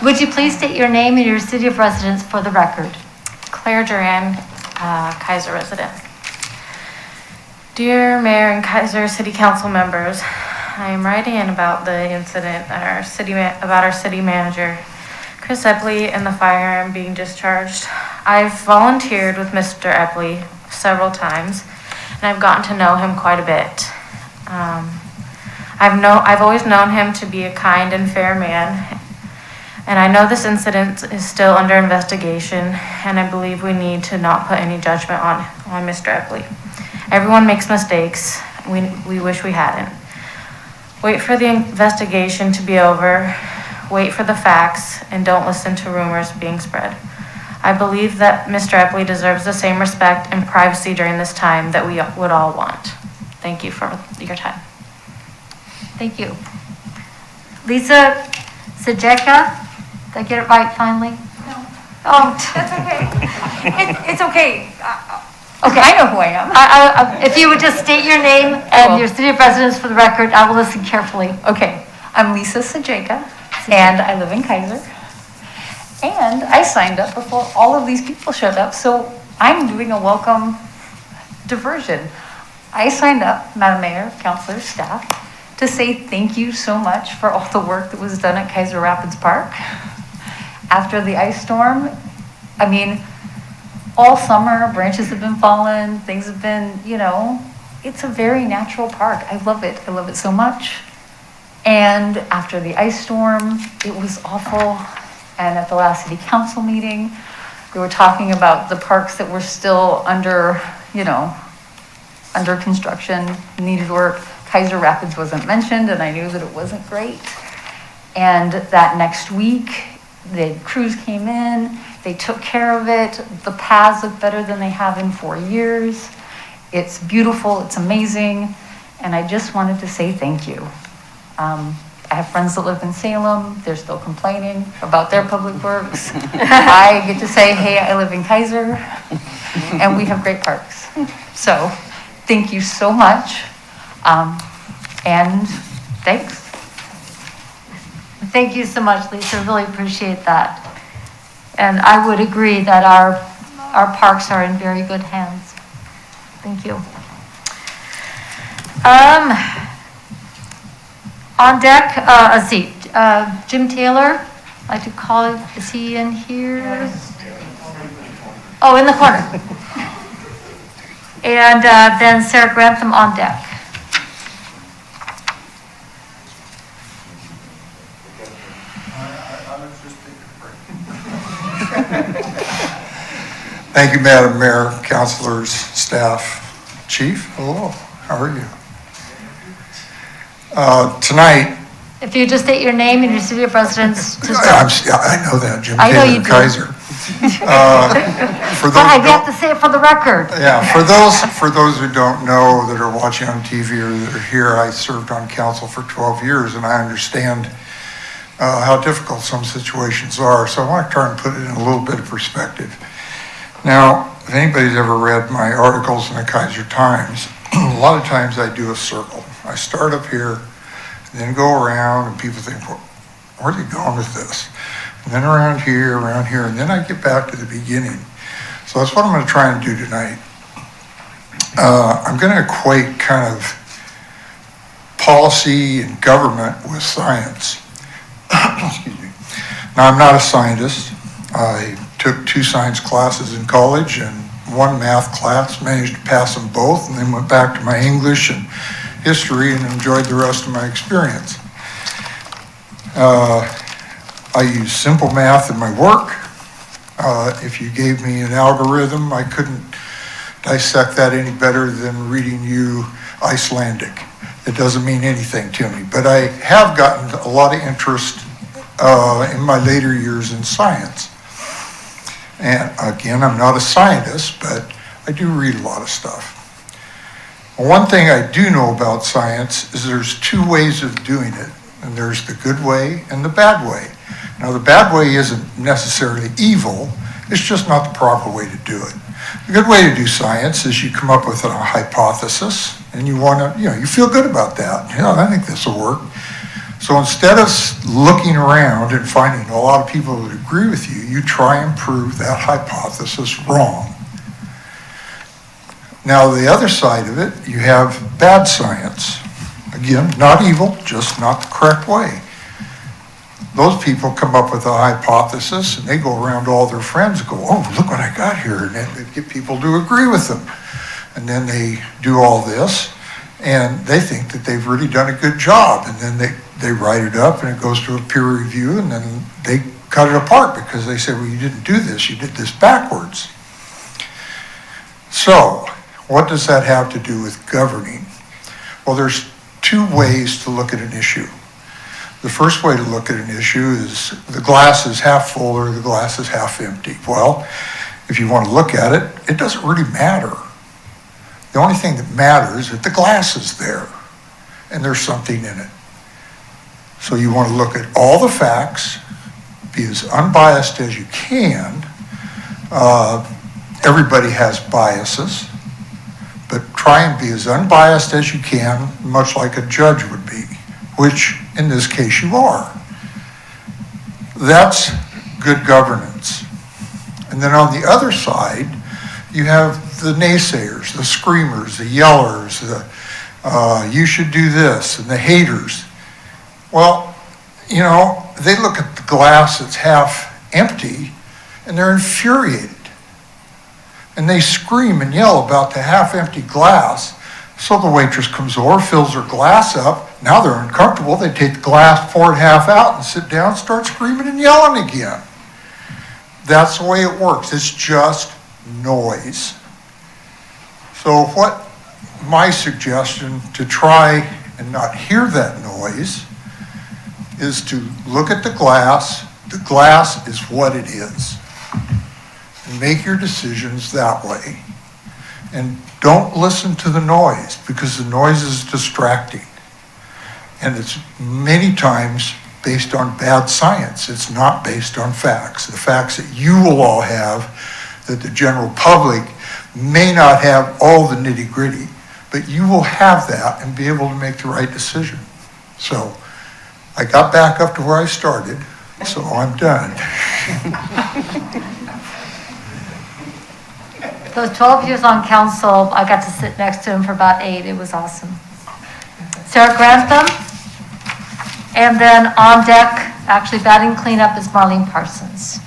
A: Would you please state your name and your city of residence for the record?
S: Claire Duran, Keizer resident. Dear Mayor and Keizer City Council members, I am writing in about the incident at about our city manager, Chris Epley, and the firearm being discharged. I've volunteered with Mr. Epley several times, and I've gotten to know him quite a bit. I've always known him to be a kind and fair man, and I know this incident is still under investigation, and I believe we need to not put any judgment on Mr. Epley. Everyone makes mistakes. We wish we hadn't. Wait for the investigation to be over, wait for the facts, and don't listen to rumors being spread. I believe that Mr. Epley deserves the same respect and privacy during this time that we would all want. Thank you for your time.
A: Thank you. Lisa Sejeka, did I get it right finally?
T: No.
A: Oh,
T: That's okay. It's okay.
A: okay.
T: I know who I am.
A: If you would just state your name and your city of residence for the record, I will listen carefully.
T: Okay. I'm Lisa Sejeka, and I live in Keizer. And I signed up before all of these people showed up, so I'm doing a welcome diversion. I signed up, Madam Mayor, councilors, staff, to say thank you so much for all the work that was done at Keizer Rapids Park. After the ice storm, I mean, all summer, branches have been falling, things have been, it's a very natural park. I love it so much. And after the ice storm, it was awful. And at the last city council meeting, they were talking about the parks that were still under construction, needed work. Keizer Rapids wasn't mentioned, and I knew that it wasn't great. And that next week, the crews came in, they took care of it. The paths look better than they have in 4 years. It's beautiful, it's amazing, and I just wanted to say thank you. I have friends that live in Salem, they're still complaining about their public works. I get to say, hey, I live in Keizer, and we have great parks. So, thank you so much. And thanks.
A: Thank you so much, Lisa. Really appreciate that. And I would agree that our parks are in very good hands. Thank you. On deck, let's see, Jim Taylor, I'd like to call it, is he in here? Oh, in the corner. And then Sarah Grantham on deck.
U: Thank you, Madam Mayor, councilors, staff, chief, hello, how are you? Tonight,
A: If you just state your name and your city of residence to start.
U: I know that, Jim
A: I know you
U: Keizer,
A: do.
U: Keizer. For
A: But I
U: those,
A: have to say it for the record.
U: yeah, for those who don't know, that are watching on TV or that are here, I served on council for 12 years, and I understand how difficult some situations are, so I want to try and put it in a little bit of perspective. Now, if anybody's ever read my articles in the Keizer Times, a lot of times I do a circle. I start up here, and then go around, and people think, well, where's he going with this? And then around here, and then I get back to the beginning. So that's what I'm going to try and do tonight. I'm going to equate kind of policy and government with science. Excuse me. Now, I'm not a scientist. I took 2 science classes in college and 1 math class, managed to pass them both, and then went back to my English and history and enjoyed the rest of my experience. I use simple math in my work. If you gave me an algorithm, I couldn't dissect that any better than reading you Icelandic. It doesn't mean anything to me, but I have gotten a lot of interest in my later years in science. And again, I'm not a scientist, but I do read a lot of stuff. One thing I do know about science is there's 2 ways of doing it, and there's the good way and the bad way. Now, the bad way isn't necessarily evil, it's just not the proper way to do it. The good way to do science is you come up with a hypothesis, and you want to, you feel good about that. I think this will work. So instead of looking around and finding a lot of people that agree with you, you try and prove that hypothesis wrong. Now, the other side of it, you have bad science. Again, not evil, just not the correct way. Those people come up with a hypothesis, and they go around to all their friends and go, oh, look what I got here, and then they get people to agree with them. And then they do all this, and they think that they've really done a good job, and then they write it up, and it goes to a peer review, and then they cut it apart because they say, well, you didn't do this, you did this backwards. So, what does that have to do with governing? Well, there's 2 ways to look at an issue. The first way to look at an issue is the glass is half full or the glass is half empty. Well, if you want to look at it, it doesn't really matter. The only thing that matters is that the glass is there and there's something in it. So you want to look at all the facts, be as unbiased as you can. Everybody has biases, but try and be as unbiased as you can, much like a judge would be, which in this case you are. That's good governance. And then on the other side, you have the naysayers, the screamers, the yellers, you should do this, and the haters. Well, they look at the glass that's half empty and they're infuriated. And they scream and yell about the half empty glass. So the waitress comes over, fills her glass up. Now they're uncomfortable. They take the glass, pour it half out, and sit down, start screaming and yelling again. That's the way it works. It's just noise. So what my suggestion to try and not hear that noise is to look at the glass. The glass is what it is. And make your decisions that way. And don't listen to the noise, because the noise is distracting. And it's many times based on bad science. It's not based on facts. The facts that you will all have, that the general public may not have all the nitty-gritty, but you will have that and be able to make the right decision. So I got back up to where I started, so I'm done.
A: Those 12 years on council, I got to sit next to him for about 8. It was awesome. Sarah Grantham. And then on deck, actually batting cleanup, is Marlene Parsons.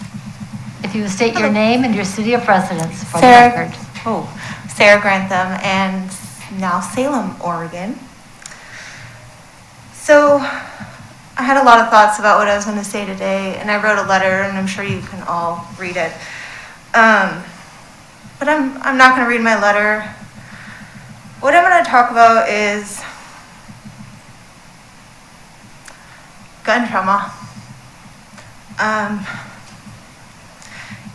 A: If you would state your name and your city of residence for the record.
V: Sarah Grantham, and now Salem, Oregon. So I had a lot of thoughts about what I was going to say today, and I wrote a letter, and I'm sure you can all read it. but I'm not going to read my letter. What I'm going to talk about is gun trauma.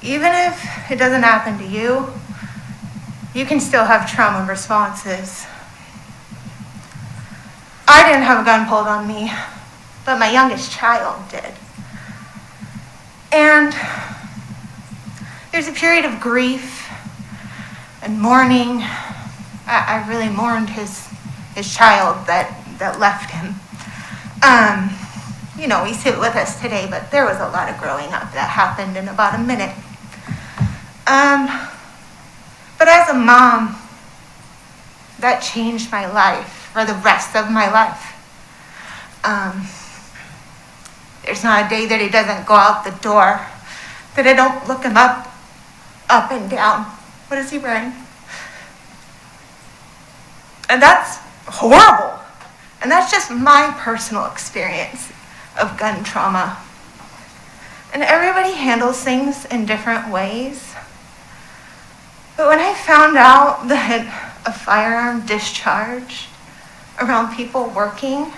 V: Even if it doesn't happen to you, you can still have trauma responses. I didn't have a gun pulled on me, but my youngest child did. And there's a period of grief and mourning. I really mourned his child that left him. You know, he's here with us today, but there was a lot of growing up that happened in about a minute. But as a mom, that changed my life for the rest of my life. There's not a day that he doesn't go out the door that I don't look him up and down. What is he wearing? And that's horrible. And that's just my personal experience of gun trauma. And everybody handles things in different ways. But when I found out that a firearm discharge around people working,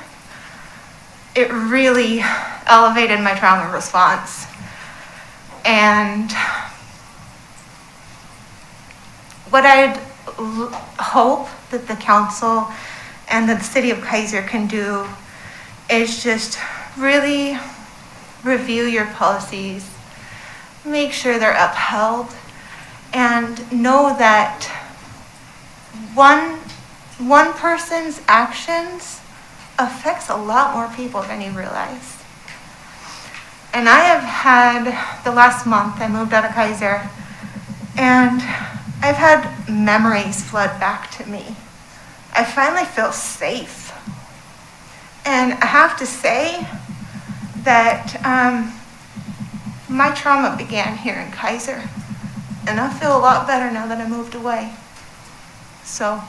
V: it really elevated my trauma response. And what I'd hope that the council and the city of Keizer can do is just really review your policies, make sure they're upheld, and know that one person's actions affects a lot more people than you realize. And I have had, the last month, I moved out of Keizer, and I've had memories flood back to me. I finally feel safe. And I have to say that my trauma began here in Keizer. And I feel a lot better now that I moved away. So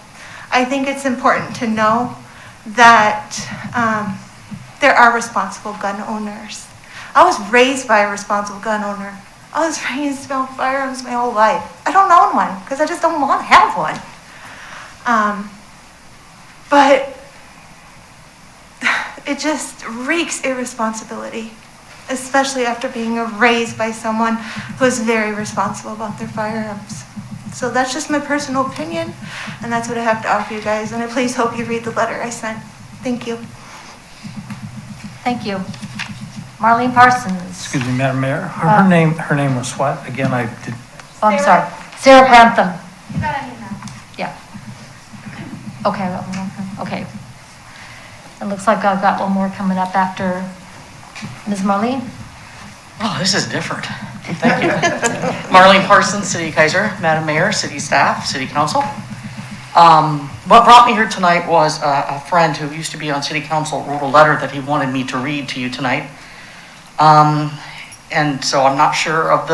V: I think it's important to know that there are responsible gun owners. I was raised by a responsible gun owner. I was raised to own firearms my whole life. I don't own one because I just don't want to have one. But it just reeks irresponsibility, especially after being raised by someone who is very responsible about their firearms. So that's just my personal opinion, and that's what I have to offer you guys. And I please hope you read the letter I sent. Thank you.
A: Thank you. Marlene Parsons.
I: Excuse me, Madam Mayor. Her name was what? Again, I did.
A: Oh, I'm sorry. Sarah Grantham. Yeah. Okay, I got one more. Okay. It looks like I've got one more coming up after Ms. Marlene.
B: Oh, this is different. Thank you. Marlene Parsons, City of Keizer, Madam Mayor, City staff, City Council. What brought me here tonight was a friend who used to be on City Council wrote a letter that he wanted me to read to you tonight. And so I'm not sure of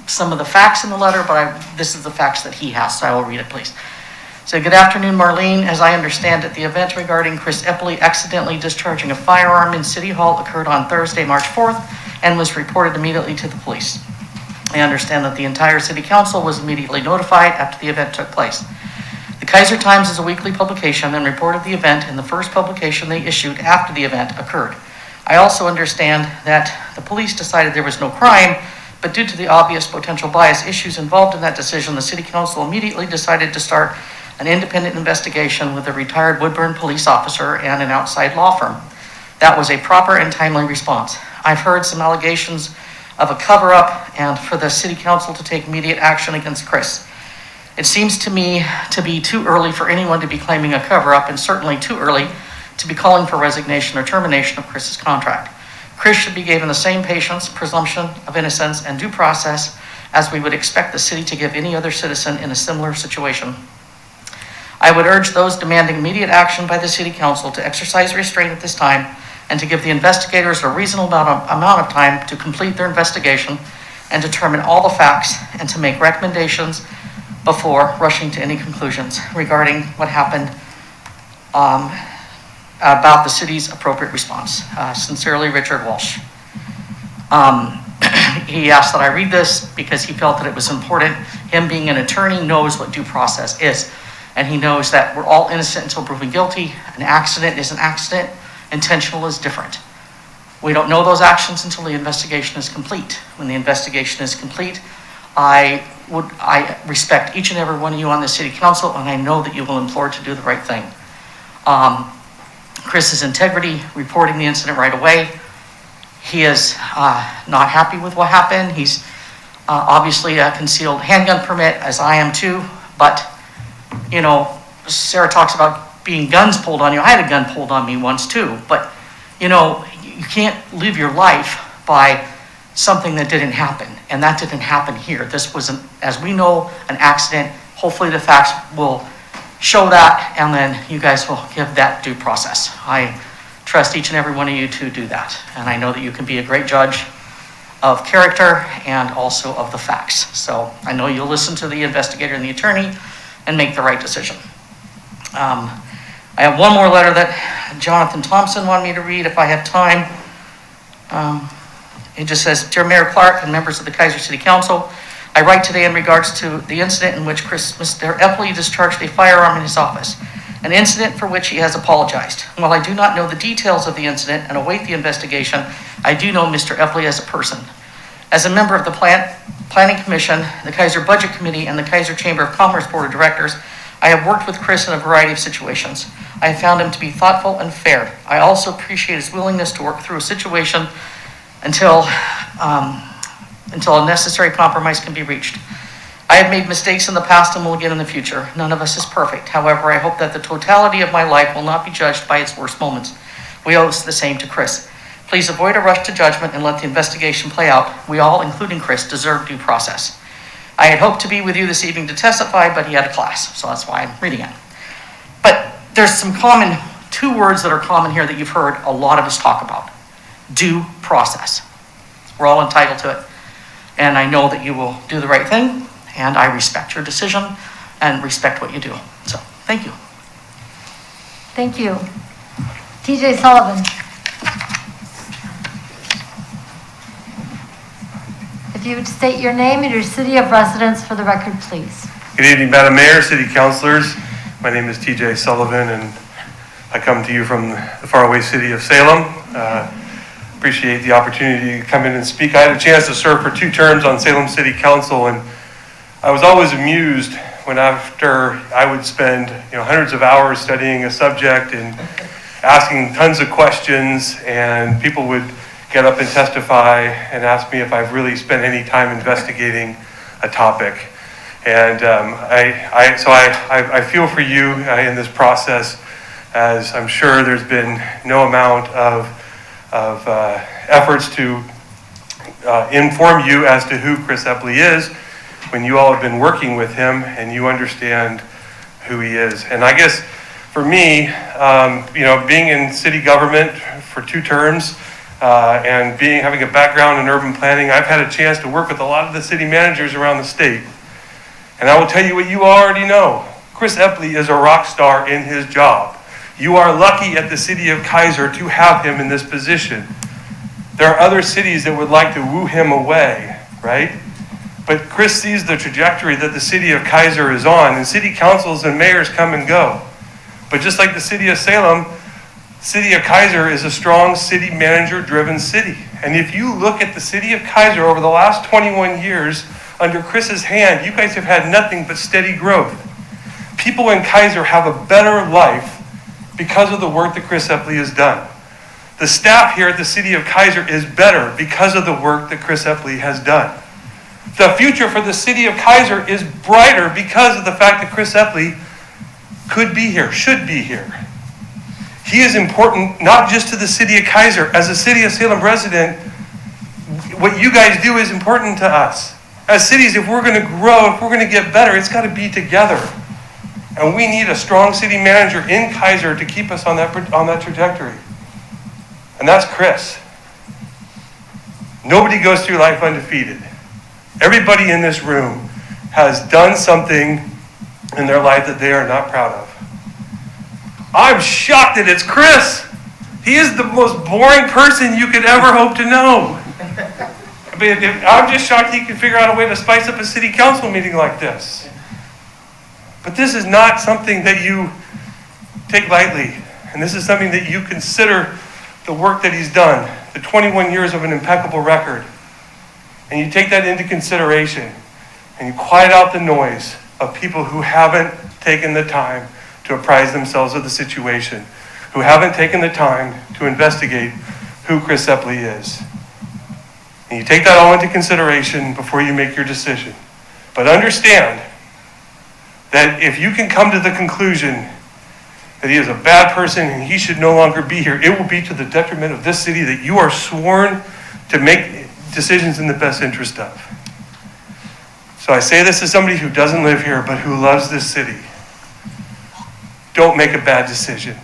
B: some of the facts in the letter, but this is the facts that he has, so I will read it, please. So, good afternoon, Marlene. As I understand it, the event regarding Chris Epley accidentally discharging a firearm in City Hall occurred on Thursday, March 4th, and was reported immediately to the police. I understand that the entire City Council was immediately notified after the event took place. The Keizer Times is a weekly publication and reported the event in the first publication they issued after the event occurred. I also understand that the police decided there was no crime, but due to the obvious potential bias issues involved in that decision, the City Council immediately decided to start an independent investigation with a retired Woodburn police officer and an outside law firm. That was a proper and timely response. I've heard some allegations of a cover-up and for the City Council to take immediate action against Chris. It seems to me to be too early for anyone to be claiming a cover-up, and certainly too early to be calling for resignation or termination of Chris's contract. Chris should be given the same patience, presumption of innocence, and due process as we would expect the city to give any other citizen in a similar situation. I would urge those demanding immediate action by the City Council to exercise restraint at this time and to give the investigators a reasonable amount of time to complete their investigation and determine all the facts and to make recommendations before rushing to any conclusions regarding what happened about the city's appropriate response. Sincerely, Richard Walsh. he asked that I read this because he felt that it was important. Him being an attorney knows what due process is. And he knows that we're all innocent until proven guilty. An accident is an accident. Intentional is different. We don't know those actions until the investigation is complete. When the investigation is complete, I respect each and every one of you on the city council, and I know that you will implore to do the right thing. Chris's integrity, reporting the incident right away. He is not happy with what happened. He's obviously a concealed handgun permit, as I am too. But, you know, Sarah talks about being guns pulled on you. I had a gun pulled on me once too. But, you know, you can't live your life by something that didn't happen. And that didn't happen here. This was, as we know, an accident. Hopefully the facts will show that, and then you guys will give that due process. I trust each and every one of you to do that. And I know that you can be a great judge of character and also of the facts. So I know you'll listen to the investigator and the attorney and make the right decision. I have one more letter that Jonathan Thompson wanted me to read if I have time. It just says, Dear Mayor Clark and members of the Keizer City Council, I write today in regards to the incident in which Mr. Epley discharged a firearm in his office, an incident for which he has apologized. While I do not know the details of the incident and await the investigation, I do know Mr. Epley as a person. As a member of the Planning Commission, the Keizer Budget Committee, and the Keizer Chamber of Commerce Board of Directors, I have worked with Chris in a variety of situations. I have found him to be thoughtful and fair. I also appreciate his willingness to work through a situation until a necessary compromise can be reached. I have made mistakes in the past and will again in the future. None of us is perfect. However, I hope that the totality of my life will not be judged by its worst moments. We owe the same to Chris. Please avoid a rush to judgment and let the investigation play out. We all, including Chris, deserve due process. I had hoped to be with you this evening to testify, but he had a class, so that's why I'm reading it. But there's some two words that are common here that you've heard a lot of us talk about. Due process. We're all entitled to it. And I know that you will do the right thing, and I respect your decision and respect what you do. So, thank you.
A: Thank you. TJ Sullivan. If you would state your name and your city of residence for the record, please.
C: Good evening, Madam Mayor, City Councilors. My name is TJ Sullivan, and I come to you from the faraway city of Salem. Appreciate the opportunity to come in and speak. I had a chance to serve for 2 terms on Salem City Council, and I was always amused when after I would spend hundreds of hours studying a subject and asking tons of questions, and people would get up and testify and ask me if I've really spent any time investigating a topic. And I feel for you in this process, as I'm sure there's been no amount of efforts to inform you as to who Chris Epley is when you all have been working with him and you understand who he is. And I guess for me, being in city government for 2 terms and having a background in urban planning, I've had a chance to work with a lot of the city managers around the state. And I will tell you what you already know. Chris Epley is a rock star in his job. You are lucky at the city of Keizer to have him in this position. There are other cities that would like to woo him away, right? But Chris sees the trajectory that the city of Keizer is on, and city councils and mayors come and go. But just like the city of Salem, city of Keizer is a strong city manager-driven city. And if you look at the city of Keizer over the last 21 years, under Chris's hand, you guys have had nothing but steady growth. People in Keizer have a better life because of the work that Chris Epley has done. The staff here at the city of Keizer is better because of the work that Chris Epley has done. The future for the city of Keizer is brighter because of the fact that Chris Epley could be here, should be here. He is important not just to the city of Keizer. As a city of Salem resident, what you guys do is important to us. As cities, if we're going to grow, if we're going to get better, it's got to be together. And we need a strong city manager in Keizer to keep us on that trajectory. And that's Chris. Nobody goes through life undefeated. Everybody in this room has done something in their life that they are not proud of. I'm shocked that it's Chris. He is the most boring person you could ever hope to know. I mean, I'm just shocked he can figure out a way to spice up a city council meeting like this. But this is not something that you take lightly. And this is something that you consider the work that he's done, the 21 years of an impeccable record. And you take that into consideration and you quiet out the noise of people who haven't taken the time to apprise themselves of the situation, who haven't taken the time to investigate who Chris Epley is. And you take that all into consideration before you make your decision. But understand that if you can come to the conclusion that he is a bad person and he should no longer be here, it will be to the detriment of this city that you are sworn to make decisions in the best interest of. So I say this as somebody who doesn't live here, but who loves this city. Don't make a bad decision.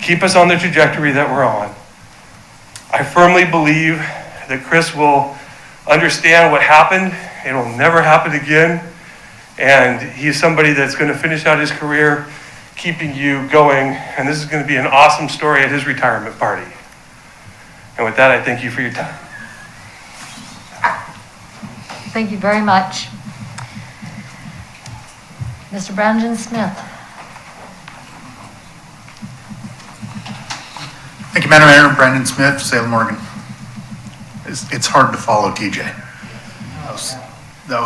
C: Keep us on the trajectory that we're on. I firmly believe that Chris will understand what happened. It'll never happen again. And he's somebody that's going to finish out his career keeping you going. And this is going to be an awesome story at his retirement party. And with that, I thank you for your time.
A: Thank you very much. Mr. Brandon Smith.
D: Thank you, Madam Mayor. Brandon Smith, Salem, Oregon. It's hard to follow TJ. That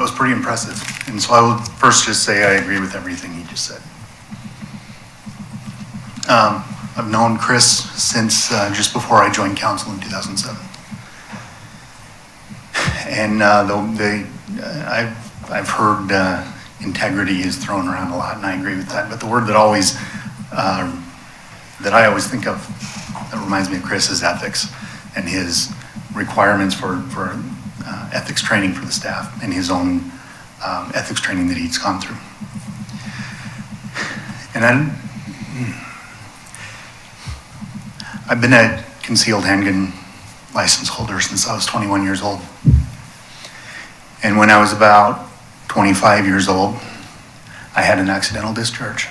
D: was pretty impressive. And so I will first just say I agree with everything he just said. I've known Chris since just before I joined council in 2007. And I've heard integrity is thrown around a lot, and I agree with that. But the word that I always think of that reminds me of Chris is ethics, and his requirements for ethics training for the staff, and his own ethics training that he's gone through. And I've been a concealed handgun license holder since I was 21 years old. And when I was about 25 years old, I had an accidental discharge.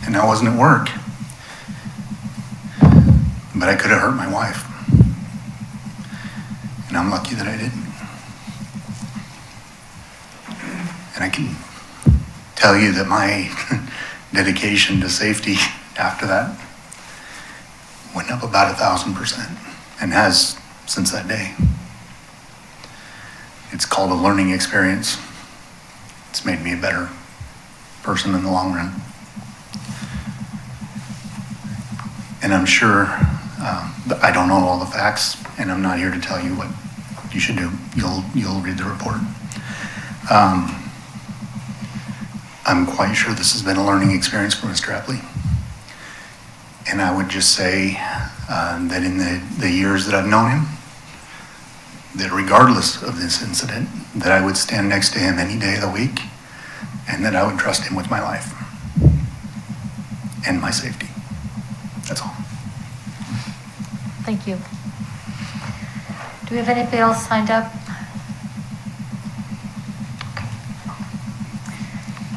D: And I wasn't at work. But I could have hurt my wife. And I'm lucky that I didn't. And I can tell you that my dedication to safety after that went up about 1,000%, and has since that day. It's called a learning experience. It's made me a better person in the long run. And I'm sure I don't know all the facts, and I'm not here to tell you what you should do. You'll read the report. I'm quite sure this has been a learning experience for Mr. Epley. And I would just say that in the years that I've known him, that regardless of this incident, that I would stand next to him any day of the week, and that I would trust him with my life and my safety. That's all.
A: Thank you. Do we have anybody else signed up?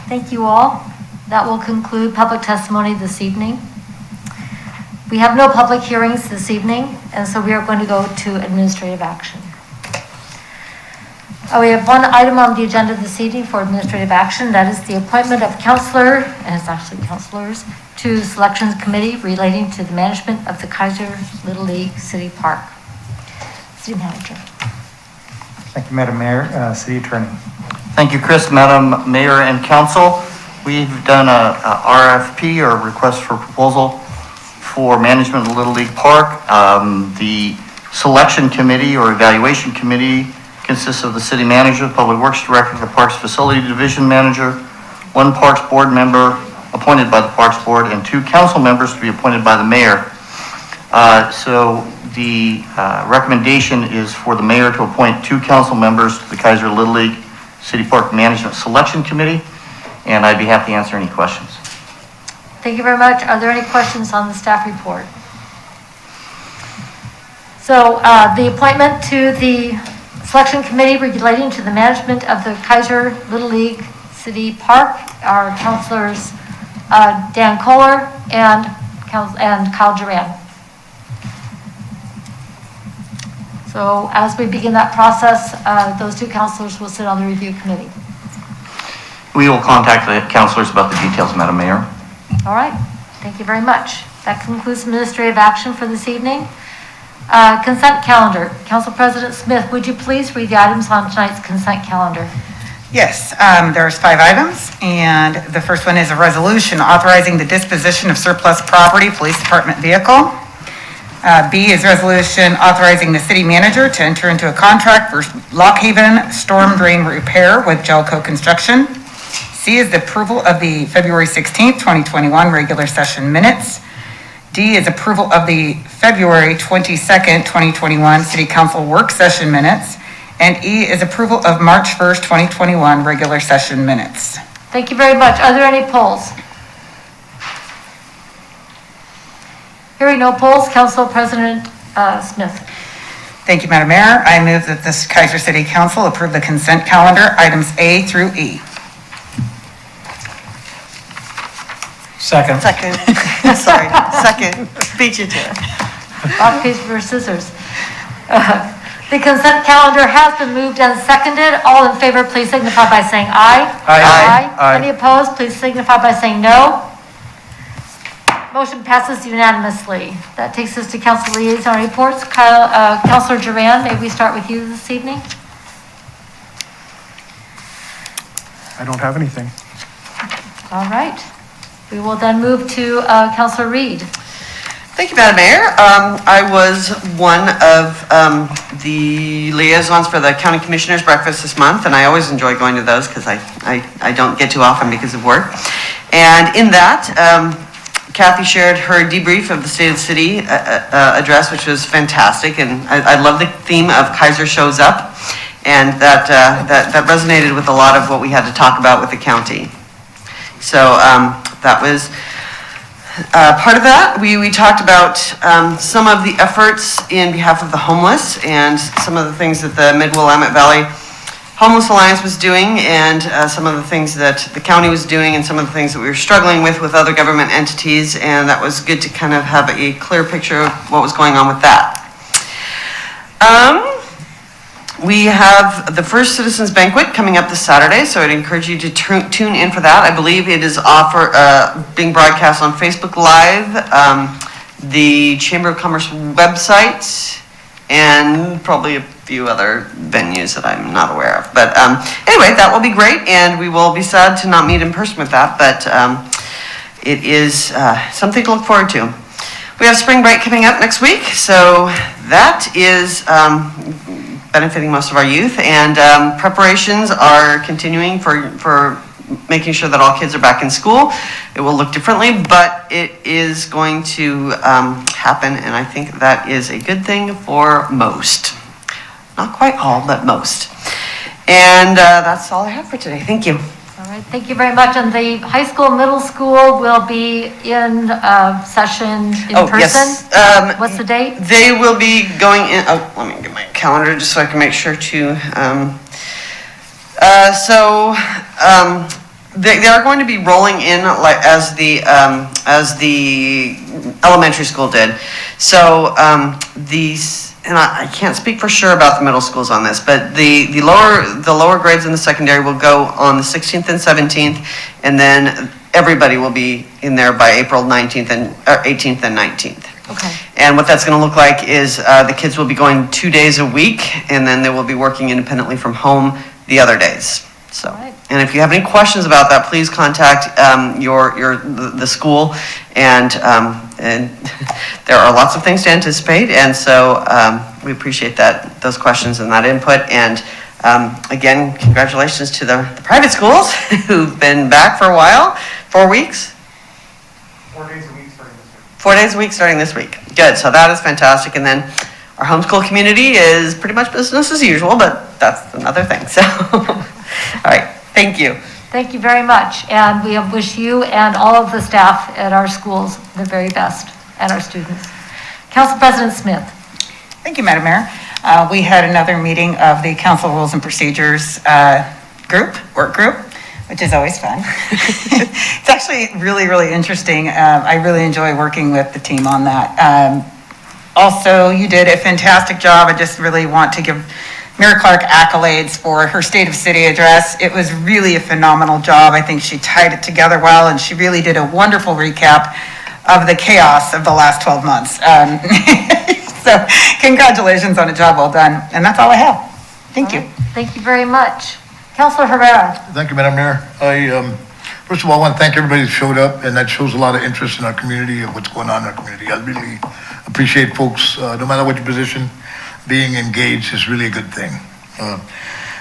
A: Thank you all. That will conclude public testimony this evening. We have no public hearings this evening, and so we are going to go to administrative action. We have one item on the agenda this evening for administrative action. That is the appointment of counselor, and it's actually counselors, to selections committee relating to the management of the Keizer Little League City Park. City Manager.
E: Thank you, Madam Mayor. City Attorney. Thank you, Chris, Madam Mayor, and Council. We've done a RFP, or request for proposal, for management of Little League Park. The selection committee or evaluation committee consists of the city manager, public works director, the parks facility division manager, one parks board member appointed by the parks board, and 2 council members to be appointed by the mayor. So the recommendation is for the mayor to appoint 2 council members to the Keizer Little League City Park Management Selection Committee, and I'd be happy to answer any questions.
A: Thank you very much. Are there any questions on the staff report? So the appointment to the selection committee relating to the management of the Keizer Little League City Park are councilors Dan Kohler and and Kyle Duran. So as we begin that process, those two counselors will sit on the review committee.
E: We will contact the counselors about the details, Madam Mayor.
A: All right, thank you very much. That concludes administrative action for this evening. Consent calendar. Council President Smith, would you please read the items on tonight's consent calendar?
R: Yes, there's 5 items, and the first one is a resolution authorizing the disposition of surplus property, police department vehicle. B is resolution authorizing the city manager to enter into a contract for Lock Haven storm drain repair with Gelco Construction. C is the approval of the February 16th, 2021 regular session minutes. D is approval of the February 22nd, 2021 city council work session minutes. And E is approval of March 1st, 2021 regular session minutes.
A: Thank you very much. Are there any polls? Hearing no polls, Council President Smith.
R: Thank you, Madam Mayor. I move that this Keizer City Council approve the consent calendar, items A through E.
I: Second.
F: Second. Sorry, second. Beat you to it.
A: Rock, paper, scissors. The consent calendar has been moved and seconded. All in favor, please signify by saying aye.
I: Aye.
A: Any opposed, please signify by saying no. Motion passes unanimously. That takes us to council liaison reports. Councilor Duran, may we start with you this evening?
G: I don't have anything.
A: All right. We will then move to Councilor Reed.
F: Thank you, Madam Mayor. I was one of the liaisons for the County Commissioners Breakfast this month, and I always enjoy going to those because I don't get too often because of work. And in that, Kathy shared her debrief of the State of the City address, which was fantastic, and I love the theme of Keizer shows up, and that resonated with a lot of what we had to talk about with the county. So that was part of that. We talked about some of the efforts in behalf of the homeless and some of the things that the Mid-Willamette Valley Homeless Alliance was doing, and some of the things that the county was doing, and some of the things that we were struggling with other government entities, and that was good to kind of have a clear picture of what was going on with that. We have the first Citizens Banquet coming up this Saturday, so I'd encourage you to tune in for that. I believe it is being broadcast on Facebook Live, the Chamber of Commerce website, and probably a few other venues that I'm not aware of. But anyway, that will be great, and we will be sad to not meet in person with that, but it is something to look forward to. We have spring break coming up next week, so that is benefiting most of our youth, and preparations are continuing for making sure that all kids are back in school. It will look differently, but it is going to happen, and I think that is a good thing for most. Not quite all, but most. And that's all I have for today. Thank you.
A: All right, thank you very much. And the high school, middle school will be in session in person?
F: Yes.
A: What's the date?
F: They will be going in, let me get my calendar just so I can make sure to, they are going to be rolling in like as the elementary school did. So and I can't speak for sure about the middle schools on this, but the lower grades in the secondary will go on the 16th and 17th, and then everybody will be in there by April 19th and 18th and 19th.
A: Okay.
F: And what that's going to look like is the kids will be going 2 days a week, and then they will be working independently from home the other days. So, and if you have any questions about that, please contact the school, and there are lots of things to anticipate, and so we appreciate those questions and that input. And again, congratulations to the private schools who've been back for a while, 4 weeks.
G: 4 days a week starting this week.
F: 4 days a week starting this week. Good, so that is fantastic. And then our homeschool community is pretty much business as usual, but that's another thing. So, all right, thank you.
A: Thank you very much. And we wish you and all of the staff at our schools the very best, and our students. Council President Smith.
R: Thank you, Madam Mayor. We had another meeting of the Council Rules and Procedures work group. which is always fun. It's actually really, really interesting. I really enjoy working with the team on that. Also, you did a fantastic job. I just really want to give Mayor Clark accolades for her State of City address. It was really a phenomenal job. I think she tied it together well, and she really did a wonderful recap of the chaos of the last 12 months. So congratulations on a job well done. And that's all I have. Thank you.
A: Thank you very much. Councilor Herrera.
H: Thank you, Madam Mayor. First of all, I want to thank everybody that showed up, and that shows a lot of interest in our community and what's going on in our community. I really appreciate folks, no matter what your position, being engaged is really a good thing.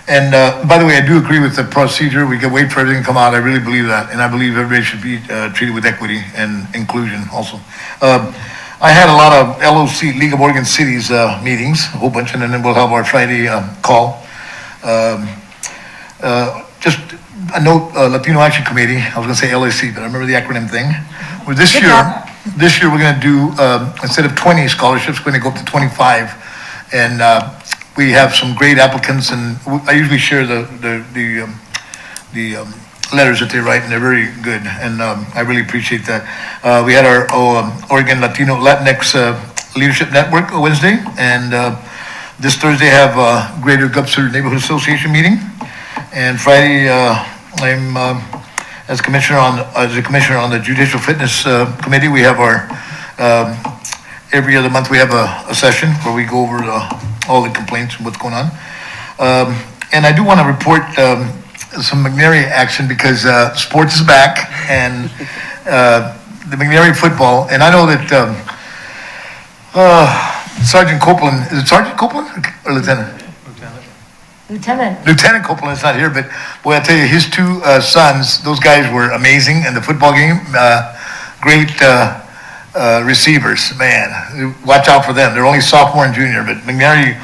H: And by the way, I do agree with the procedure. We can wait for everything to come out. I really believe that, and I believe everybody should be treated with equity and inclusion also. I had a lot of LOC, League of Oregon Cities meetings, a whole bunch, and then we'll have our Friday call. Just a note, Latino Action Committee, I was gonna say LAC, but I remember the acronym thing. Well, this year we're gonna do, instead of 20 scholarships, we're gonna go up to 25. And we have some great applicants, and I usually share the letters that they write, and they're very good, and I really appreciate that. We had our Oregon Latinx Leadership Network Wednesday, and this Thursday I have Greater Gupser Neighborhood Association meeting, and Friday I'm as a commissioner on the Judicial Fitness Committee. We have our every other month we have a session where we go over all the complaints and what's going on. And I do want to report some McNary action because sports is back, and the McNary football. And I know that Sergeant Copeland, is it Sergeant Copeland or Lieutenant? Lieutenant Copeland is not here, but boy, I tell you, his two sons, those guys were amazing in the football game. Great receivers, man. Watch out for them. They're only sophomore and junior, but McNary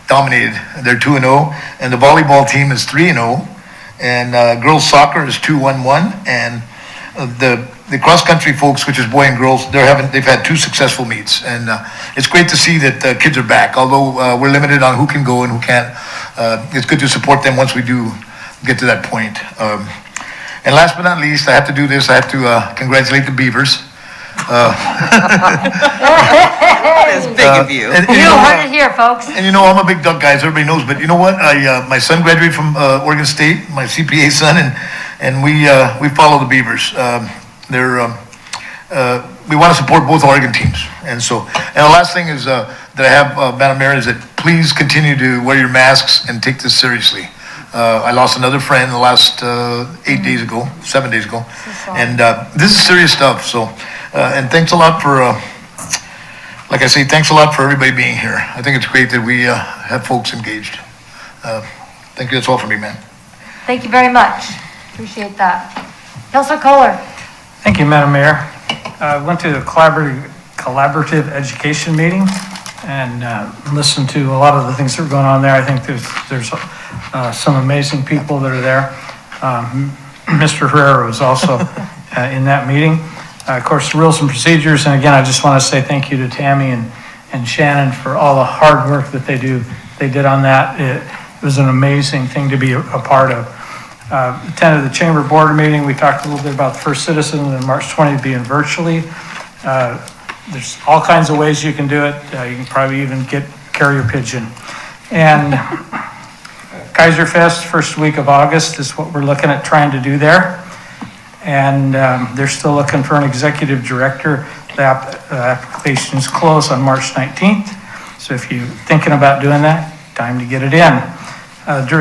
H: dominated. They're 2-0, and the volleyball team is 3-0, and girls soccer is 2-1-1, and the cross-country folks, which is boy and girls, they've had 2 successful meets, and it's great to see that kids are back. Although we're limited on who can go and who can't, it's good to support them once we do get to that point. And last but not least, I have to do this. I have to congratulate the Beavers.
F: That is big of you.
A: You heard it here, folks.
H: And you know, I'm a big duck guy, as everybody knows, but you know what? My son graduated from Oregon State, my CPA son, and we follow the Beavers. We want to support both Oregon teams. And the last thing is that I have, Madam Mayor, is that please continue to wear your masks and take this seriously. I lost another friend the last 7 days ago, and this is serious stuff. So, and thanks a lot for, like I say, thanks a lot for everybody being here. I think it's great that we have folks engaged. Thank you. That's all for me, man.
A: Thank you very much. Appreciate that. Councilor Kohler.
I: Thank you, Madam Mayor. I went to a collaborative education meeting and listened to a lot of the things that are going on there. I think there's some amazing people that are there. Mr. Herrera was also in that meeting. Of course, rules and procedures, and again, I just want to say thank you to Tammy and Shannon for all the hard work that they did on that. It was an amazing thing to be a part of. Attended the Chamber Board meeting. We talked a little bit about the First Citizen and March 20th being virtually. There's all kinds of ways you can do it. You can probably even get carrier pigeon. And Keizer Fest, first week of August is what we're looking at trying to do there. And they're still looking for an executive director. The applications close on March 19th. So if you're thinking about doing that, time to get it in.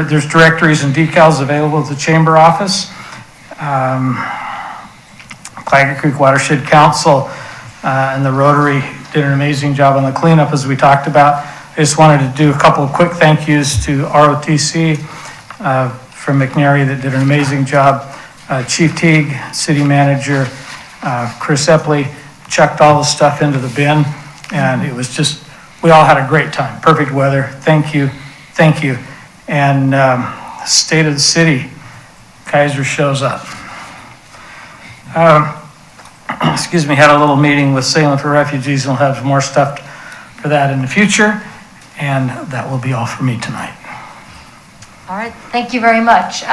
I: There's directories and decals available at the Chamber office. Claggett Creek Watershed Council and the Rotary did an amazing job on the cleanup, as we talked about. I just wanted to do a couple of quick thank yous to ROTC from McNary that did an amazing job. Chief Teague, City Manager Chris Epley chucked all the stuff into the bin, and it was just, we all had a great time. Perfect weather. Thank you. Thank you. And state of the city, Keizer shows up. Excuse me, had a little meeting with Salem for Refugees, and we'll have more stuff for that in the future. And that will be all for me tonight.
A: All right, thank you very much.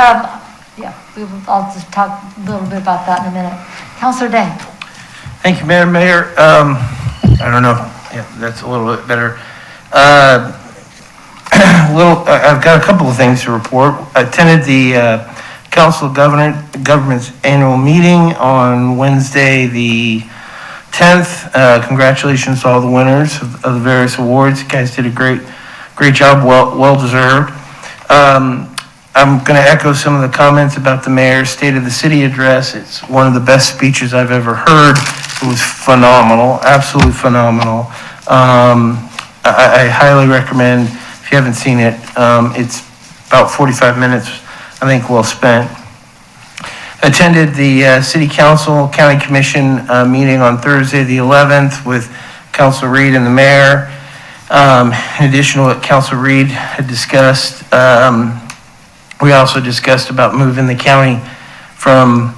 A: Yeah, I'll just talk a little bit about that in a minute. Councilor Day.
J: Thank you, Madam Mayor. I don't know, yeah, that's a little bit better. I've got a couple of things to report. I attended the Council of Government's annual meeting on Wednesday, the 10th. Congratulations to all the winners of the various awards. You guys did a great job, well deserved. I'm going to echo some of the comments about the mayor's State of the City address. It's one of the best speeches I've ever heard. It was phenomenal, absolutely phenomenal. I highly recommend, if you haven't seen it, it's about 45 minutes, I think, well spent. Attended the City Council, County Commission meeting on Thursday, the 11th, with Councilor Reed and the mayor. In addition to what Councilor Reed had discussed, we also discussed about moving the county from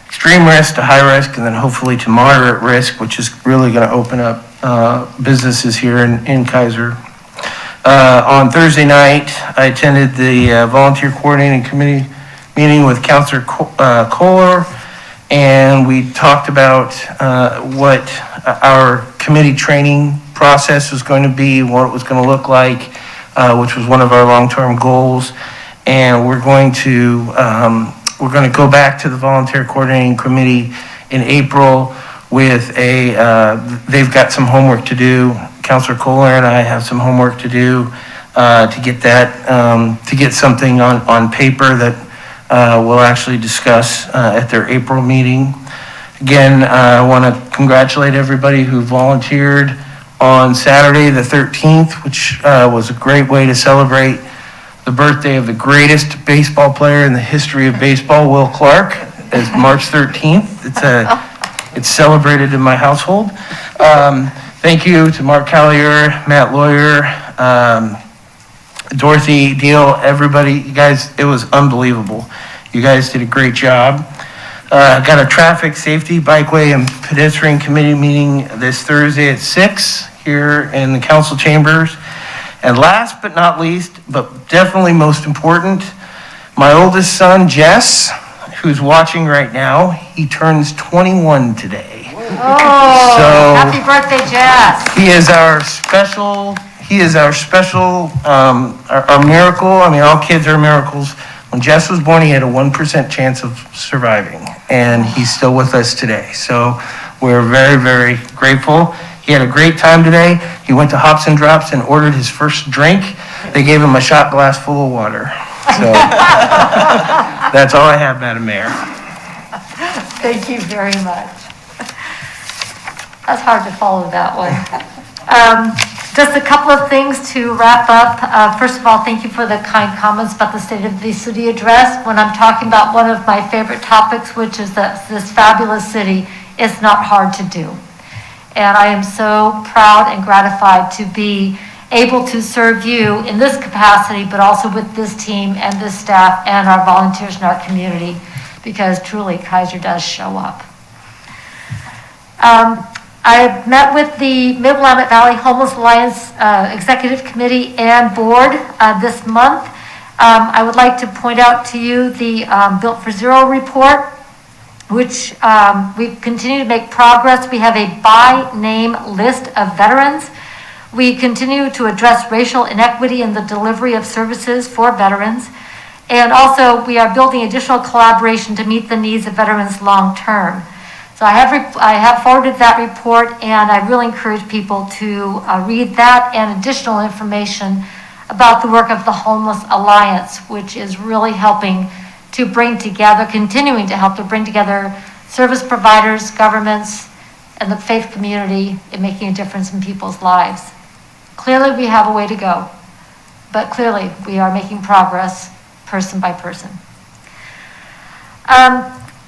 J: extreme risk to high risk, and then hopefully to moderate risk, which is really going to open up businesses here in Keizer. On Thursday night, I attended the Volunteer Coordinating Committee meeting with Councilor Kohler, and we talked about what our committee training process was going to be, what it was going to look like, which was one of our long-term goals. And we're going to go back to the Volunteer Coordinating Committee in April with they've got some homework to do. Councilor Kohler and I have some homework to do to get something on paper that we'll actually discuss at their April meeting. Again, I want to congratulate everybody who volunteered on Saturday the 13th, which was a great way to celebrate the birthday of the greatest baseball player in the history of baseball, Will Clark, is March 13th. It's celebrated in my household. Thank you to Mark Callier, Matt Lawyer, Dorothy Deal, everybody. You guys, it was unbelievable. You guys did a great job. Got a traffic safety, bikeway, and pedestrian committee meeting this Thursday at 6 here in the council chambers. And last but not least, but definitely most important, my oldest son, Jess, who's watching right now, he turns 21 today.
A: Oh,
J: so
A: happy birthday, Jess.
J: He is our special, our miracle. I mean, all kids are miracles. When Jess was born, he had a 1% chance of surviving, and he's still with us today. So we're very, very grateful. He had a great time today. He went to Hops and Drops and ordered his first drink. They gave him a shot glass full of water. So that's all I have, Madam Mayor.
A: Thank you very much. That's hard to follow that one. Just a couple of things to wrap up. First of all, thank you for the kind comments about the State of the City address. When I'm talking about one of my favorite topics, which is this fabulous city, it's not hard to do. And I am so proud and gratified to be able to serve you in this capacity, but also with this team and this staff and our volunteers in our community, because truly Keizer does show up. I met with the Mid-Willamette Valley Homeless Alliance Executive Committee and Board this month. I would like to point out to you the Built for Zero report, which we continue to make progress. We have a by name list of veterans. We continue to address racial inequity in the delivery of services for veterans. And also, we are building additional collaboration to meet the needs of veterans long term. So I have forwarded that report, and I really encourage people to read that and additional information about the work of the Homeless Alliance, which is really helping to bring together, continuing to help to bring together service providers, governments, and the faith community in making a difference in people's lives. Clearly, we have a way to go, but clearly we are making progress person by person.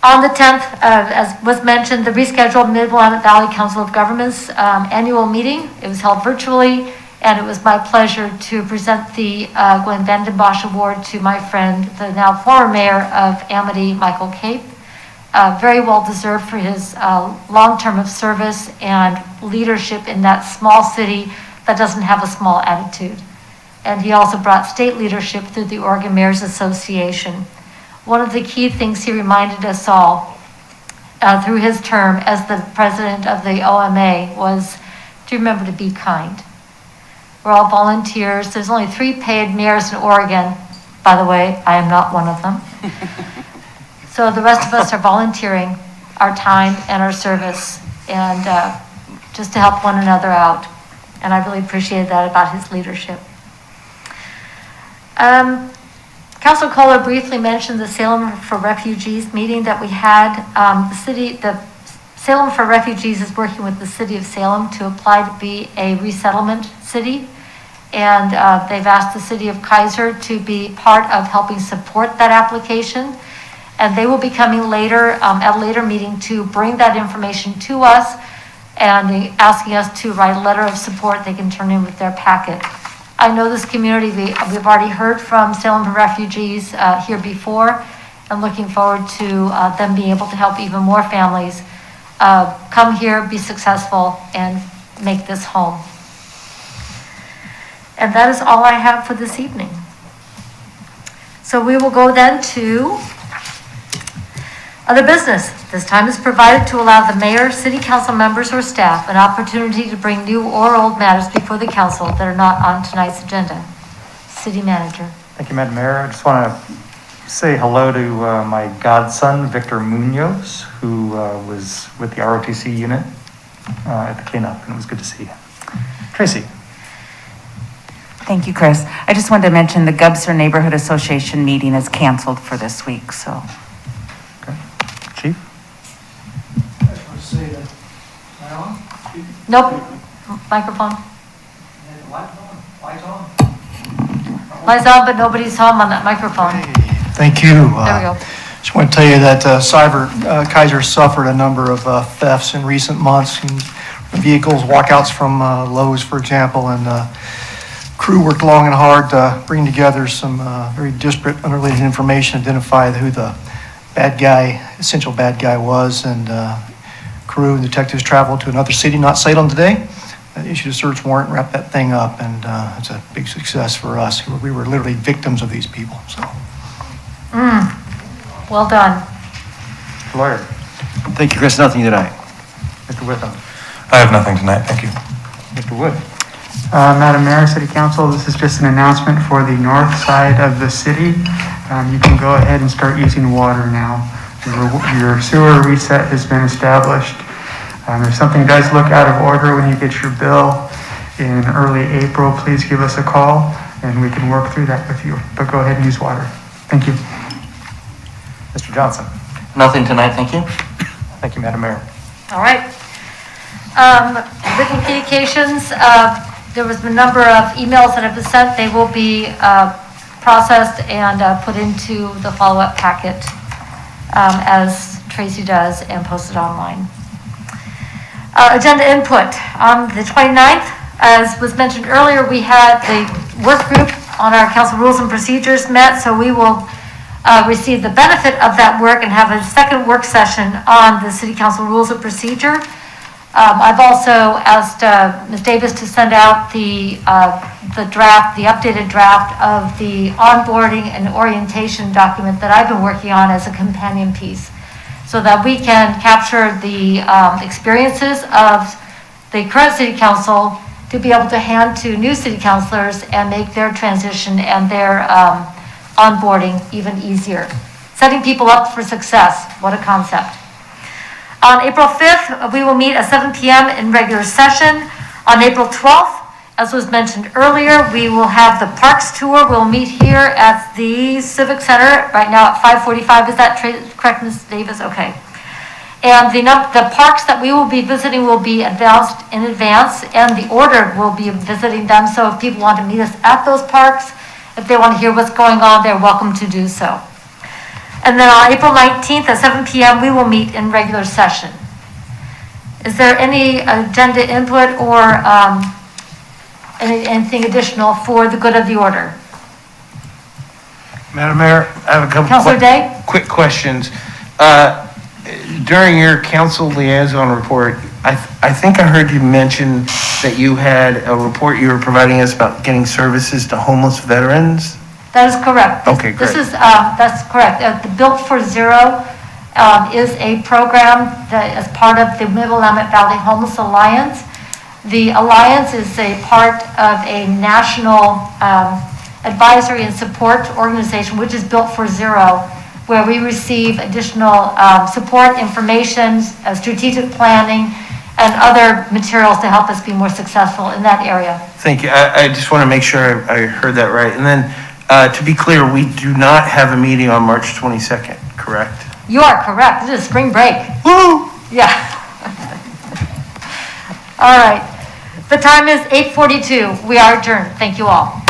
A: On the 10th, as was mentioned, the rescheduled Mid-Willamette Valley Council of Governments annual meeting. It was held virtually, and it was my pleasure to present the Glenn Vanden Bosch Award to my friend, the now former mayor of Amity, Michael Cape. Very well deserved for his long term of service and leadership in that small city that doesn't have a small attitude. And he also brought state leadership through the Oregon Mayors Association. one of the key things he reminded us all through his term as the president of the OMA was to remember to be kind. We're all volunteers. There's only 3 paid mayors in Oregon. By the way, I am not one of them. So the rest of us are volunteering our time and our service and just to help one another out. And I really appreciated that about his leadership. Councilor Kohler briefly mentioned the Salem for Refugees meeting that we had. The Salem for Refugees is working with the city of Salem to apply to be a resettlement city. And they've asked the city of Keizer to be part of helping support that application. And they will be coming later, at a later meeting, to bring that information to us and asking us to write a letter of support they can turn in with their packet. I know this community, we've already heard from Salem for Refugees here before, and looking forward to them being able to help even more families come here, be successful, and make this home. And that is all I have for this evening. So we will go then to other business. This time is provided to allow the mayor, city council members, or staff an opportunity to bring new or old matters before the council that are not on tonight's agenda. City manager.
K: Thank you, Madam Mayor. I just want to say hello to my godson, Victor Munoz, who was with the ROTC unit at the cleanup, and it was good to see you. Tracy.
R: Thank you, Chris. I just wanted to mention the Gubser Neighborhood Association meeting is canceled for this week, so.
K: Chief?
A: Nope. Microphone. Lights on, but nobody's home on that microphone.
L: Thank you.
A: There we go.
L: Just want to tell you that Keizer suffered a number of thefts in recent months. Vehicles, walkouts from Lowe's, for example, and crew worked long and hard to bring together some very disparate, unrelated information, identify who the bad guy, essential bad guy was, and crew and detectives traveled to another city, not Salem today, issued a search warrant, wrapped that thing up, and it's a big success for us. We were literally victims of these people, so.
A: Well done.
K: Lawyer.
W: Thank you, Chris. Nothing tonight.
K: Mr. Witham.
X: I have nothing tonight. Thank you.
K: Mr. Wood.
Y: Madam Mayor, City Council, this is just an announcement for the north side of the city. You can go ahead and start using water now. Your sewer reset has been established. If something does look out of order when you get your bill in early April, please give us a call and we can work through that with you. But go ahead and use water. Thank you.
K: Mr. Johnson.
E: Nothing tonight, thank you.
K: Thank you, Madam Mayor.
A: All right. Written communications, there was a number of emails that have been sent. They will be processed and put into the follow-up packet as Tracy does and posted online. Agenda input. On the 29th, as was mentioned earlier, we had the work group on our council rules and procedures met, so we will receive the benefit of that work and have a second work session on the city council rules of procedure. I've also asked Ms. Davis to send out the updated draft of the onboarding and orientation document that I've been working on as a companion piece, so that we can capture the experiences of the current city council to be able to hand to new city councilors and make their transition and their onboarding even easier. Setting people up for success, what a concept. On April 5th, we will meet at 7 p.m. in regular session. On April 12th, as was mentioned earlier, we will have the Parks Tour. We'll meet here at the Civic Center right now at 5:45. Is that correct, Ms. Davis? Okay. And the parks that we will be visiting will be announced in advance, and the order will be visiting them. So if people want to meet us at those parks, if they want to hear what's going on, they're welcome to do so. And then on April 19th at 7 p.m., we will meet in regular session. Is there any agenda input or anything additional for the good of the order?
J: Madam Mayor, I have a couple
A: Councilor Day?
J: quick questions. During your council liaison report, I think I heard you mention that you had a report you were providing us about getting services to homeless veterans.
A: That is correct.
J: Okay,
A: This
J: great.
A: is, that's correct. The Built for Zero is a program that is part of the Middle-Willamette Valley Homeless Alliance. The Alliance is a part of a national advisory and support organization, which is Built for Zero, where we receive additional support, information, strategic planning, and other materials to help us be more successful in that area.
J: Thank you. I just want to make sure I heard that right. And then, to be clear, we do not have a meeting on March 22nd, correct?
A: You are correct. This is spring break.
J: Woo!
A: Yeah. All right. The time is 8:42. We are adjourned. Thank you all.